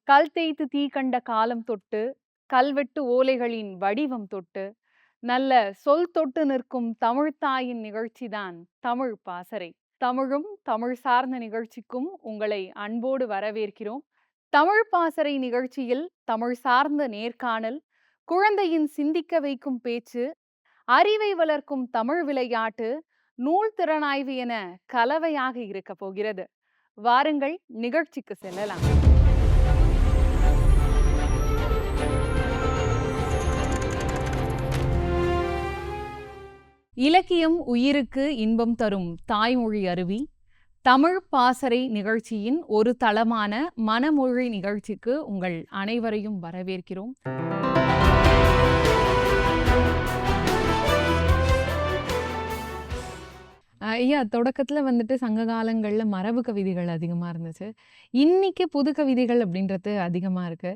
கல் தேய்த்து தீ கண்ட காலம் தொட்டு, கல்வெட்டு ஓலைகளின் வடிவம் தொட்டு, நல்ல சொல் தொட்டு நிற்கும் தமிழ்த்தாயின் நிகழ்ச்சிதான் தமிழ் பாசறை. தமிழும் தமிழ் சார்ந்த நிகழ்ச்சிக்கும் உங்களை அன்போடு வரவேற்கிறோம். தமிழ் பாசறை நிகழ்ச்சியில் தமிழ் சார்ந்த நேர்காணல், குழந்தையின் சிந்திக்க வைக்கும் பேச்சு, அறிவை வளர்க்கும் தமிழ் விளையாட்டு, நூல் திறனாய்வு என கலவையாக இருக்கப் போகிறது. வாருங்கள், நிகழ்ச்சிக்கு செல்லலாம். இலக்கியம் உயிருக்கு இன்பம் தரும் தாய்மொழி அருவி தமிழ் பாசறை நிகழ்ச்சியின் ஒரு தளமான மனமொழி நிகழ்ச்சிக்கு உங்கள் அனைவரையும் வரவேற்கிறோம். ஐயா, தொடக்கத்துல வந்துட்டு சங்க காலங்கள்ல மரபு கவிதைகள் அதிகமா இருந்துச்சு. இன்னைக்கு புது கவிதைகள் அப்படின்றது அதிகமா இருக்கு.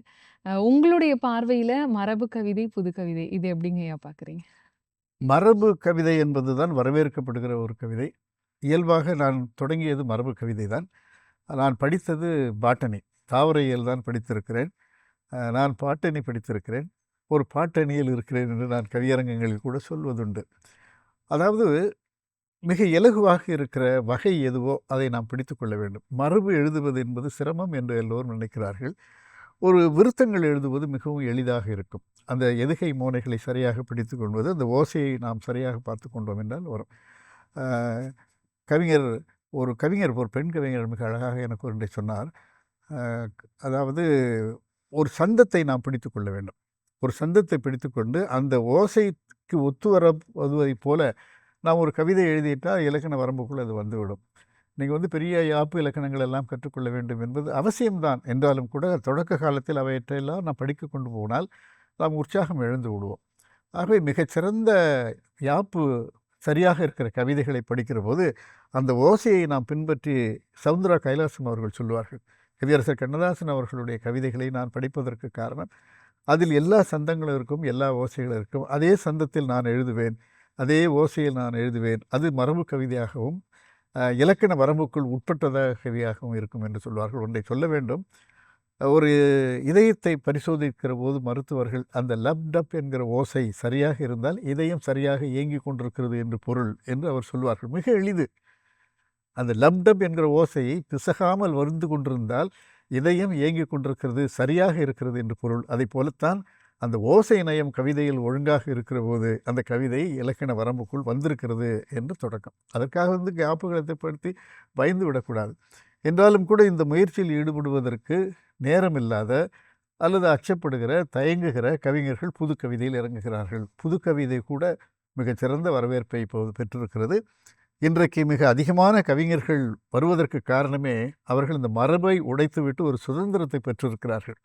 உங்களுடைய பார்வையில மரபு கவிதை, புது கவிதை இது எப்படிங்க ஐயா பாக்குறீங்க? மரபு கவிதை என்பதுதான் வரவேற்கப்படுகிற ஒரு கவிதை. இயல்பாக நான் தொடங்கியது மரபு கவிதை தான். நான் படித்தது பாட்டனி, தாவரையியல் தான் படித்திருக்கிறேன். நான் பாட்டணி படித்திருக்கிறேன். ஒரு பாட்டணியில் இருக்கிறேன் என்று நான் கவியரங்கங்களில் கூட சொல்வதுண்டு. அதாவது மிக இலகுவாக இருக்கிற வகை எதுவோ அதை நாம் பிடித்து கொள்ள வேண்டும். மரபு எழுதுவது என்பது சிரமம் என்று எல்லோரும் நினைக்கிறார்கள். ஒரு விருத்தங்கள் எழுதுவது மிகவும் எளிதாக இருக்கும். அந்த எதுகை மோனைகளை சரியாக பிடித்து கொள்வது, அந்த ஓசையை நாம் சரியாக பார்த்து கொண்டோம் என்றால் வரும். கவிஞர் ஒரு பெண் கவிஞர் மிக அழகாக எனக்கு ஒன்றை சொன்னார். அதாவது ஒரு சந்தத்தை நாம் பிடித்து கொள்ள வேண்டும். ஒரு சந்தத்தை பிடித்து கொண்டு அந்த ஓசைக்கு ஒத்து வருவதைப் போல நாம் ஒரு கவிதை எழுதிட்டால் இலக்கண வரம்புக்குள் அது வந்துவிடும். நீங்கள் பெரிய யாப்பு இலக்கணங்கள் எல்லாம் கற்றுக்கொள்ள வேண்டும் என்பது அவசியம்தான். என்றாலும் கூட தொடக்க காலத்தில் அவையற்றையெல்லாம் நாம் படிக்க கொண்டு போனால் நாம் உற்சாகம் எழுந்து விடுவோம். ஆகவே மிகச்சிறந்த யாப்பு சரியாக இருக்கிற கவிதைகளை படிக்கிற போது அந்த ஓசையை நாம் பின்பற்றி, சவுந்தரா கைலாசம் அவர்கள் சொல்வார்கள், கவியரசர் கண்ணதாசன் அவர்களுடைய கவிதைகளை நான் படிப்பதற்கு காரணம் அதில் எல்லா சந்தங்களும் இருக்கும், எல்லா ஓசைகளும் இருக்கும். அதே சந்தத்தில் நான் எழுதுவேன், அதே ஓசையில் நான் எழுதுவேன். அது மரபு கவிதையாகவும் இலக்கண வரம்புக்குள் உட்பட்டதாக கவியாகவும் இருக்கும் என்று சொல்வார்கள். ஒன்றை சொல்ல வேண்டும், ஒரு இதயத்தை பரிசோதிக்கிற போது மருத்துவர்கள் அந்த லப் டப் என்கிற ஓசை சரியாக இருந்தால் இதயம் சரியாக இயங்கி கொண்டிருக்கிறது என்று பொருள் என்று அவர் சொல்வார்கள். மிக எளிது. அந்த லப் டப் என்கிற ஓசையை பிசகாமல் வந்து கொண்டிருந்தால் இதயம் இயங்கி கொண்டிருக்கிறது, சரியாக இருக்கிறது என்று பொருள். அதை போலத்தான் அந்த ஓசை நயம் கவிதையில் ஒழுங்காக இருக்கிற போது அந்த கவிதை இலக்கண வரம்புக்குள் வந்திருக்கிறது என்று தொடக்கம். அதற்காக யாப்புகளை ஏற்படுத்தி பயந்து விடக்கூடாது. என்றாலும் கூட இந்த முயற்சியில் ஈடுபடுவதற்கு நேரம் இல்லாத அல்லது அச்சப்படுகிற, தயங்குகிற கவிஞர்கள் புது கவிதையில் இறங்குகிறார்கள். புது கவிதை கூட மிகச்சிறந்த வரவேற்பை இப்போது பெற்றிருக்கிறது. இன்றைக்கு மிக அதிகமான கவிஞர்கள் வருவதற்கு காரணமே அவர்கள் இந்த மரபை உடைத்துவிட்டு ஒரு சுதந்திரத்தை பெற்றிருக்கிறார்கள்.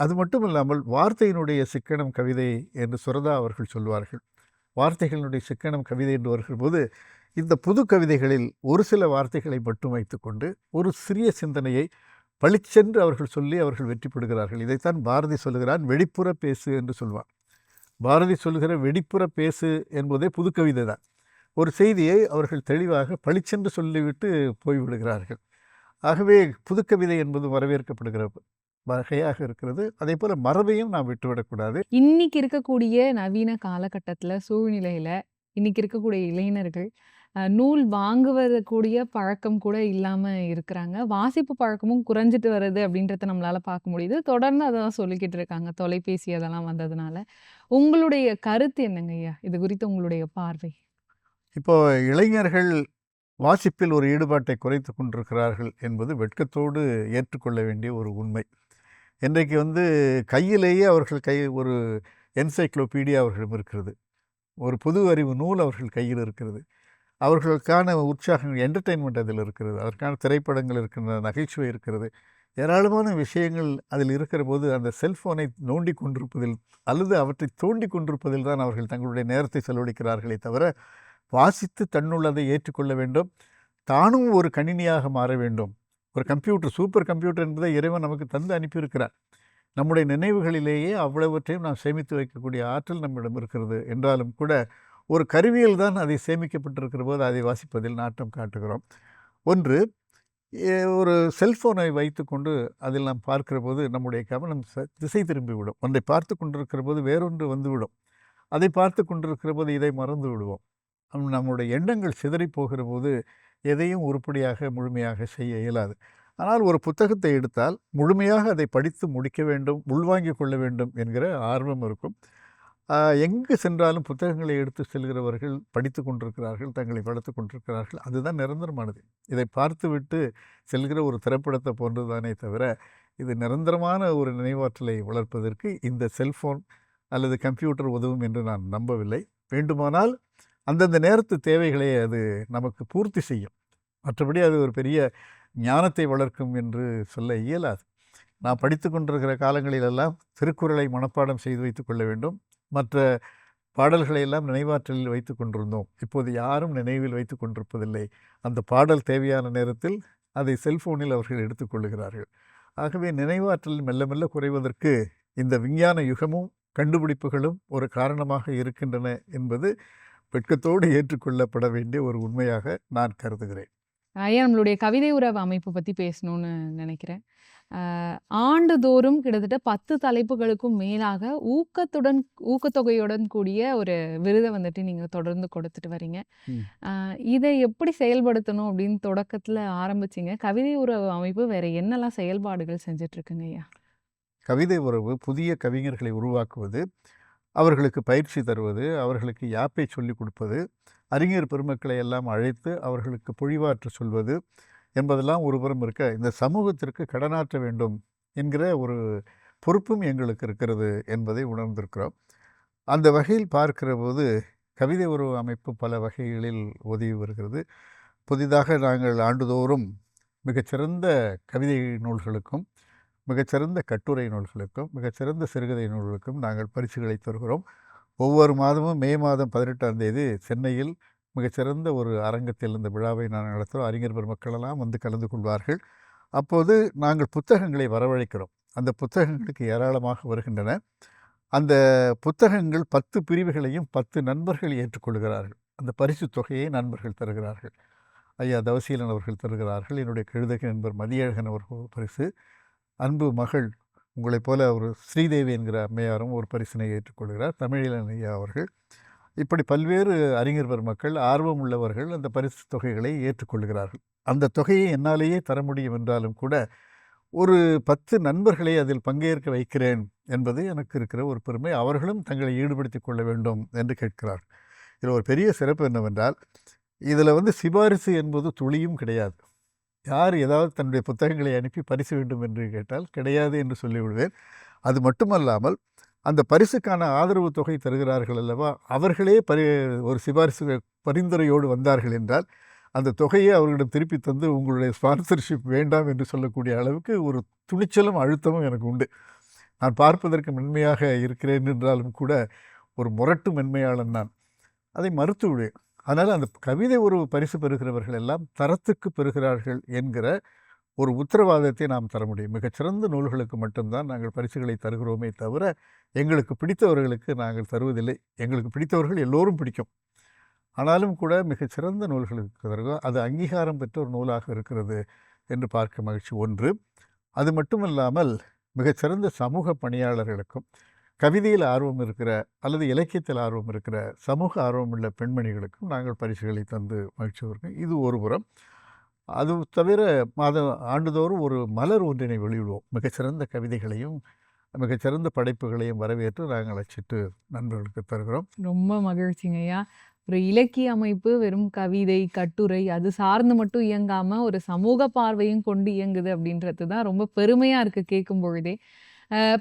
அது மட்டும் இல்லாமல் வார்த்தையினுடைய சிக்கனம் கவிதை என்று சுரதா அவர்கள் சொல்வார்கள். வார்த்தைகளினுடைய சிக்கனம் கவிதை என்று வருகிற போது இந்த புது கவிதைகளில் ஒரு சில வார்த்தைகளை மட்டும் வைத்துக்கொண்டு ஒரு சிறிய சிந்தனையை பளிச்சென்று அவர்கள் சொல்லி அவர்கள் வெற்றி பெறுகிறார்கள். இதைத்தான் பாரதி சொல்லுகிறான், வெடிப்புற பேசு என்று சொல்வார். பாரதி சொல்லுகிற வெடிப்புற பேசு என்பதே புது கவிதை தான். ஒரு செய்தியை அவர்கள் தெளிவாக பளிச்சென்று சொல்லிவிட்டு போய்விடுகிறார்கள். ஆகவே புது கவிதை என்பது வரவேற்கப்படுகிற வகையாக இருக்கிறது. அதே போல் மரபையும் நாம் விட்டுவிடக்கூடாது. இன்னைக்கு இருக்கக்கூடிய நவீன காலகட்டத்தில், சூழ்நிலையில் இன்னைக்கு இருக்கக்கூடிய இளைஞர்கள் நூல் வாங்குவது கூடிய பழக்கம் கூட இல்லாமல் இருக்கிறாங்க. வாசிப்பு பழக்கமும் குறைஞ்சிட்டு வருது அப்படின்றத நம்மளால் பார்க்க முடியுது. தொடர்ந்து அதை தான் சொல்லிக்கிட்டு இருக்காங்க, தொலைபேசி அதெல்லாம் வந்ததுனால. உங்களுடைய கருத்து என்னங்க ஐயா? இது குறித்து உங்களுடைய பார்வை? இப்போ இளைஞர்கள் வாசிப்பில் ஒரு ஈடுபாட்டை குறைத்து கொண்டிருக்கிறார்கள் என்பது வெட்கத்தோடு ஏற்றுக்கொள்ள வேண்டிய ஒரு உண்மை. இன்றைக்கு கையிலேயே அவர்கள் ஒரு என்சைக்ளோபீடியா அவர்களிடம் இருக்கிறது, ஒரு பொது அறிவு நூல் அவர்கள் கையில் இருக்கிறது. அவர்களுக்கான உற்சாகம், என்டர்டெயின்மெண்ட் அதில் இருக்கிறது, அதற்கான திரைப்படங்கள் இருக்கின்றன, நகைச்சுவை இருக்கிறது, ஏராளமான விஷயங்கள் அதில் இருக்கிற போது அந்த செல்ஃபோனை நோண்டி கொண்டிருப்பதில் அல்லது அவற்றை தோண்டி கொண்டிருப்பதில் தான் அவர்கள் தங்களுடைய நேரத்தை செலவழிக்கிறார்களே தவிர வாசித்து தன்னுள்ளதை ஏற்றுக்கொள்ள வேண்டும், தானும் ஒரு கணினியாக மாற வேண்டும். ஒரு கம்ப்யூட்டர், சூப்பர் கம்ப்யூட்டர் என்பதை இறைவன் நமக்கு தந்து அனுப்பியிருக்கிறார். நம்முடைய நினைவுகளிலேயே அவ்வளவற்றையும் நாம் சேமித்து வைக்கக்கூடிய ஆற்றல் நம்மிடம் இருக்கிறது. என்றாலும் கூட ஒரு கருவியில் தான் அதை சேமிக்கப்பட்டிருக்கிற போது அதை வாசிப்பதில் நாட்டம் காட்டுகிறோம். ஒன்று. ஒரு செல்ஃபோனை வைத்துக்கொண்டு அதில் நாம் பார்க்கிறபோது நம்முடைய கவனம் திசை திரும்பிவிடும். ஒன்றை பார்த்து கொண்டிருக்கிற போது வேறொன்று வந்துவிடும். அதை பார்த்து கொண்டிருக்கிற போது இதை மறந்து விடுவோம். நம்முடைய எண்ணங்கள் சிதறி போகிற போது எதையும் உருப்படியாக முழுமையாக செய்ய இயலாது. ஆனால் ஒரு புத்தகத்தை எடுத்தால் முழுமையாக அதை படித்து முடிக்க வேண்டும், உள்வாங்கிக் கொள்ள வேண்டும் என்கிற ஆர்வம் இருக்கும். எங்கு சென்றாலும் புத்தகங்களை எடுத்து செல்கிறவர்கள் படித்து கொண்டிருக்கிறார்கள், தங்களை வளர்த்து கொண்டிருக்கிறார்கள். அதுதான் நிரந்தரமானது. இதை பார்த்துவிட்டு செல்கிற ஒரு திரைப்படத்தை போன்றதுதானே தவிர, இது நிரந்தரமான ஒரு நினைவாற்றலை வளர்ப்பதற்கு இந்த செல்ஃபோன் அல்லது கம்ப்யூட்டர் உதவும் என்று நான் நம்பவில்லை. வேண்டுமானால் அந்தந்த நேரத்து தேவைகளை அது நமக்கு பூர்த்தி செய்யும். மற்றபடி அது ஒரு பெரிய ஞானத்தை வளர்க்கும் என்று சொல்ல இயலாது. நான் படித்து கொண்டிருக்கிற காலங்களிலெல்லாம் திருக்குறளை மனப்பாடம் செய்து வைத்து கொள்ள வேண்டும், மற்ற பாடல்களை எல்லாம் நினைவாற்றலில் வைத்து கொண்டிருந்தோம். இப்போது யாரும் நினைவில் வைத்து கொண்டிருப்பதில்லை. அந்த பாடல் தேவையான நேரத்தில் அதை செல்ஃபோனில் அவர்கள் எடுத்துக்கொள்ளுகிறார்கள். ஆகவே நினைவாற்றல் மெல்ல மெல்ல குறைவதற்கு இந்த விஞ்ஞான யுகமும் கண்டுபிடிப்புகளும் ஒரு காரணமாக இருக்கின்றன என்பது வெட்கத்தோடு ஏற்றுக்கொள்ளப்பட வேண்டிய ஒரு உண்மையாக நான் கருதுகிறேன். ஐயா, நம்மளுடைய கவிதை உறவு அமைப்பு பத்தி பேசணும்னு நினைக்கிறேன். ஆண்டுதோறும் கிட்டத்தட்ட 10 தலைப்புகளுக்கும் மேலாக ஊக்கத்தொகையுடன் கூடிய ஒரு விருதை வந்துட்டு நீங்க தொடர்ந்து கொடுத்துட்டு வரீங்க. இதை எப்படி செயல்படுத்தணும் அப்படின்னு தொடக்கத்துல ஆரம்பிச்சீங்க? கவிதை உறவு அமைப்பு வேற என்னெல்லாம் செயல்பாடுகள் செஞ்சுட்டு இருக்குங்க ஐயா? கவிதை உறவு புதிய கவிஞர்களை உருவாக்குவது, அவர்களுக்கு பயிற்சி தருவது, அவர்களுக்கு யாப்பை சொல்லிக் கொடுப்பது, அறிஞர் பெருமக்களை எல்லாம் அழைத்து அவர்களுக்கு பொழிவாற்ற சொல்வது என்பதெல்லாம் ஒருபுறம் இருக்க, இந்த சமூகத்திற்கு கடனாற்ற வேண்டும் என்கிற ஒரு பொறுப்பும் எங்களுக்கு இருக்கிறது என்பதை உணர்ந்திருக்கிறோம். அந்த வகையில் பார்க்கிற போது கவிதை உறவு அமைப்பு பல வகைகளில் உதவி வருகிறது. புதிதாக நாங்கள் ஆண்டுதோறும் மிகச்சிறந்த கவிதை நூல்களுக்கும், மிகச்சிறந்த கட்டுரை நூல்களுக்கும், மிகச்சிறந்த சிறுகதை நூல்களுக்கும் நாங்கள் பரிசுகளை தருகிறோம். ஒவ்வொரு மாதமும் மே மாதம் 18ஆம் தேதி சென்னையில் மிகச்சிறந்த ஒரு அரங்கத்தில் இந்த விழாவை நான் நடத்துகிறோம். அறிஞர் பெருமக்களெல்லாம் வந்து கலந்து கொள்வார்கள். அப்போது நாங்கள் புத்தகங்களை வரவழைக்கிறோம். அந்த புத்தகங்களுக்கு ஏராளமாக வருகின்றன. அந்த புத்தகங்கள் 10 பிரிவுகளையும் 10 நண்பர்கள் ஏற்றுக்கொள்கிறார்கள். அந்த பரிசு தொகையை நண்பர்கள் தருகிறார்கள். ஐயா தவசீலன் அவர்கள் தருகிறார்கள். என்னுடைய கழுதக நண்பர் மதியழகன் அவர்கள் ஒரு பரிசு. அன்பு மகள் உங்களைப் போல ஒரு ஸ்ரீதேவி என்கிற அம்மையாரும் ஒரு பரிசினை ஏற்றுக்கொள்கிறார். தமிழிலன் ஐயா அவர்கள். இப்படி பல்வேறு அறிஞர் பெருமக்கள், ஆர்வம் உள்ளவர்கள் அந்த பரிசு தொகைகளை ஏற்றுக்கொள்கிறார்கள். அந்த தொகையை என்னாலேயே தர முடியும் என்றாலும் கூட ஒரு 10 நண்பர்களை அதில் பங்கேற்க வைக்கிறேன் என்பது எனக்கு இருக்கிற ஒரு பெருமை. அவர்களும் தங்களை ஈடுபடுத்தி கொள்ள வேண்டும் என்று கேட்கிறார். இதில் ஒரு பெரிய சிறப்பு என்னவென்றால், இதில் சிபாரிசு என்பது துளியும் கிடையாது. யார் ஏதாவது தன்னுடைய புத்தகங்களை அனுப்பி பரிசு வேண்டும் என்று கேட்டால் கிடையாது என்று சொல்லிவிடுவேன். அது மட்டுமல்லாமல் அந்த பரிசுக்கான ஆதரவு தொகை தருகிறார்கள் அல்லவா, அவர்களே ஒரு சிபாரிசு பரிந்துரையோடு வந்தார்கள் என்றால் அந்த தொகையை அவர்களிடம் திருப்பி தந்து உங்களுடைய ஸ்பான்சர்ஷிப் வேண்டாம் என்று சொல்லக்கூடிய அளவுக்கு ஒரு துணிச்சலும் அழுத்தமும் எனக்கு உண்டு. நான் பார்ப்பதற்கு மென்மையாக இருக்கிறேன் என்றாலும் கூட ஒரு முரட்டு மென்மையாளன் நான். அதை மறுத்து விடுவேன். அதனால் அந்த கவிதை ஒரு பரிசு பெறுகிறவர்கள் எல்லாம் தரத்துக்கு பெறுகிறார்கள் என்கிற ஒரு உத்தரவாதத்தை நாம் தர முடியும். மிகச்சிறந்த நூல்களுக்கு மட்டும்தான் நாங்கள் பரிசுகளை தருகிறோமே தவிர எங்களுக்கு பிடித்தவர்களுக்கு நாங்கள் தருவதில்லை. எங்களுக்கு பிடித்தவர்கள் எல்லோரும் பிடிக்கும். ஆனாலும் கூட மிகச்சிறந்த நூல்களுக்கு தருகிறோம். அது அங்கீகாரம் பெற்ற ஒரு நூலாக இருக்கிறது என்று பார்க்க மகிழ்ச்சி ஒன்று. அது மட்டுமல்லாமல் மிகச்சிறந்த சமூக பணியாளர்களுக்கும், கவிதையில் ஆர்வம் இருக்கிற அல்லது இலக்கியத்தில் ஆர்வம் இருக்கிற சமூக ஆர்வமுள்ள பெண்மணிகளுக்கும் நாங்கள் பரிசுகளை தந்து மகிழ்ச்சி வருகிறோம். இது ஒரு புறம். அது தவிர ஆண்டுதோறும் ஒரு மலர் ஒன்றினை வெளியிடுவோம். மிகச்சிறந்த கவிதைகளையும் மிகச்சிறந்த படைப்புகளையும் வரவேற்று நாங்கள் அச்சிட்டு நண்பர்களுக்கு தருகிறோம். ரொம்ப மகிழ்ச்சிங்க ஐயா. ஒரு இலக்கிய அமைப்பு வெறும் கவிதை, கட்டுரை அது சார்ந்து மட்டும் இயங்காம ஒரு சமூக பார்வையும் கொண்டு இயங்குது அப்படின்றது தான் ரொம்ப பெருமையா இருக்கு கேட்கும் பொழுதே.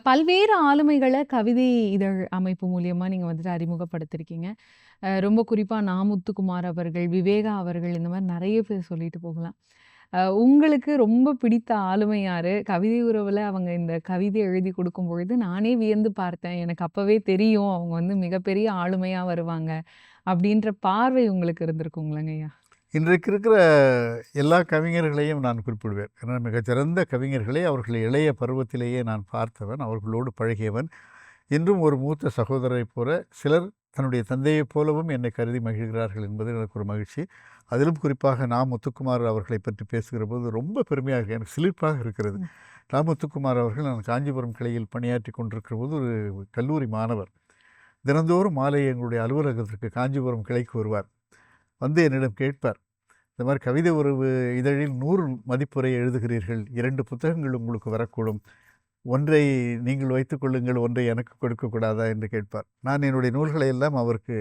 பல்வேறு ஆளுமைகளை கவிதை இதழ் அமைப்பு மூலியமா நீங்க வந்துட்டு அறிமுகப்படுத்திருக்கீங்க. ரொம்ப குறிப்பா நா. முத்துக்குமார் அவர்கள், விவேகா அவர்கள், இந்த மாதிரி நிறைய பேர் சொல்லிட்டு போகலாம். உங்களுக்கு ரொம்ப பிடித்த ஆளுமை யாரு? கவிதை உறவுல அவங்க இந்த கவிதை எழுதி கொடுக்கும் பொழுது நானே வியந்து பார்த்தேன். எனக்கு அப்பவே தெரியும் அவங்க மிகப்பெரிய ஆளுமையா வருவாங்க அப்படின்ற பார்வை உங்களுக்கு இருந்திருக்குங்களங்கய்யா? இன்றைக்கு இருக்கிற எல்லா கவிஞர்களையும் நான் குறிப்பிடுவேன். ஏன்னா மிகச்சிறந்த கவிஞர்களை அவர்கள் இளைய பருவத்திலேயே நான் பார்த்தவன், அவர்களோடு பழகியவன். இன்றும் ஒரு மூத்த சகோதரரை போல சிலர் தன்னுடைய தந்தையைப் போலவும் என்னை கருதி மகிழ்கிறார்கள் என்பது எனக்கு ஒரு மகிழ்ச்சி. அதிலும் குறிப்பாக நா. முத்துக்குமார் அவர்களை பற்றி பேசுகிற போது ரொம்ப பெருமையாக எனக்கு சிலிர்ப்பாக இருக்கிறது. நா. முத்துக்குமார் அவர்கள் நான் காஞ்சிபுரம் கிளையில் பணியாற்றி கொண்டிருக்கிற போது ஒரு கல்லூரி மாணவர். தினந்தோறும் மாலை எங்களுடைய அலுவலகத்திற்கு காஞ்சிபுரம் கிளைக்கு வருவார். வந்து என்னிடம் கேட்பார், இந்த மாதிரி கவிதை உறவு இதழில் 100 மதிப்புரை எழுதுகிறீர்கள், 2 புத்தகங்கள் உங்களுக்கு வரக்கூடும், ஒன்றை நீங்கள் வைத்துக்கொள்ளுங்கள், ஒன்றை எனக்கு கொடுக்கக்கூடாதா என்று கேட்பார். நான் என்னுடைய நூல்களை எல்லாம் அவருக்கு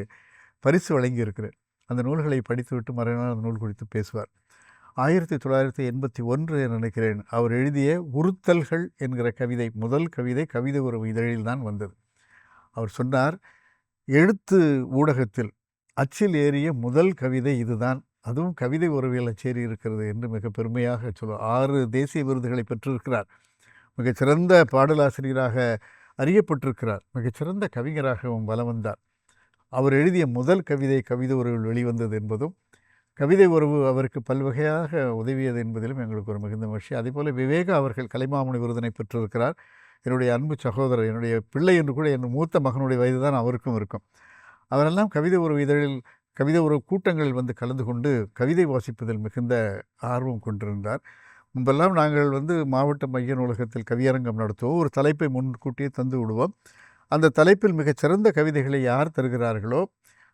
பரிசு வழங்கியிருக்கிறேன். அந்த நூல்களை படித்துவிட்டு மறுநாள் அந்த நூல் குறித்து பேசுவார். 1981 நினைக்கிறேன் அவர் எழுதிய உறுத்தல்கள் என்கிற கவிதை, முதல் கவிதை கவிதை உறவு இதழில் தான் வந்தது. அவர் சொன்னார், எழுத்து ஊடகத்தில் அச்சில் ஏறிய முதல் கவிதை இதுதான், அதுவும் கவிதை உறவியல் அச்சேரி இருக்கிறது என்று மிக பெருமையாக சொல்லுவார். 6 தேசிய விருதுகளை பெற்றிருக்கிறார். மிகச்சிறந்த பாடலாசிரியராக அறியப்பட்டிருக்கிறார். மிகச்சிறந்த கவிஞராகவும் வலம் வந்தார். அவர் எழுதிய முதல் கவிதை கவிதை உறவில் வெளிவந்தது என்பதும், கவிதை உறவு அவருக்கு பல்வகையாக உதவியது என்பதிலும் எங்களுக்கு ஒரு மிகுந்த மகிழ்ச்சி. அதேபோல் விவேகா அவர்கள் கலைமாமணி விருதினை பெற்றிருக்கிறார். என்னுடைய அன்பு சகோதரர், என்னுடைய பிள்ளை என்று கூட என் மூத்த மகனுடைய வயது தான் அவருக்கும் இருக்கும். அவரெல்லாம் கவிதை உறவு இதழில் கவிதை உறவு கூட்டங்களில் வந்து கலந்து கொண்டு கவிதை வாசிப்பதில் மிகுந்த ஆர்வம் கொண்டிருந்தார். முன்பெல்லாம் நாங்கள் மாவட்ட மைய நூலகத்தில் கவியரங்கம் நடத்துவோம். ஒரு தலைப்பை முன்கூட்டியே தந்து விடுவோம். அந்த தலைப்பில் மிகச்சிறந்த கவிதைகளை யார் தருகிறார்களோ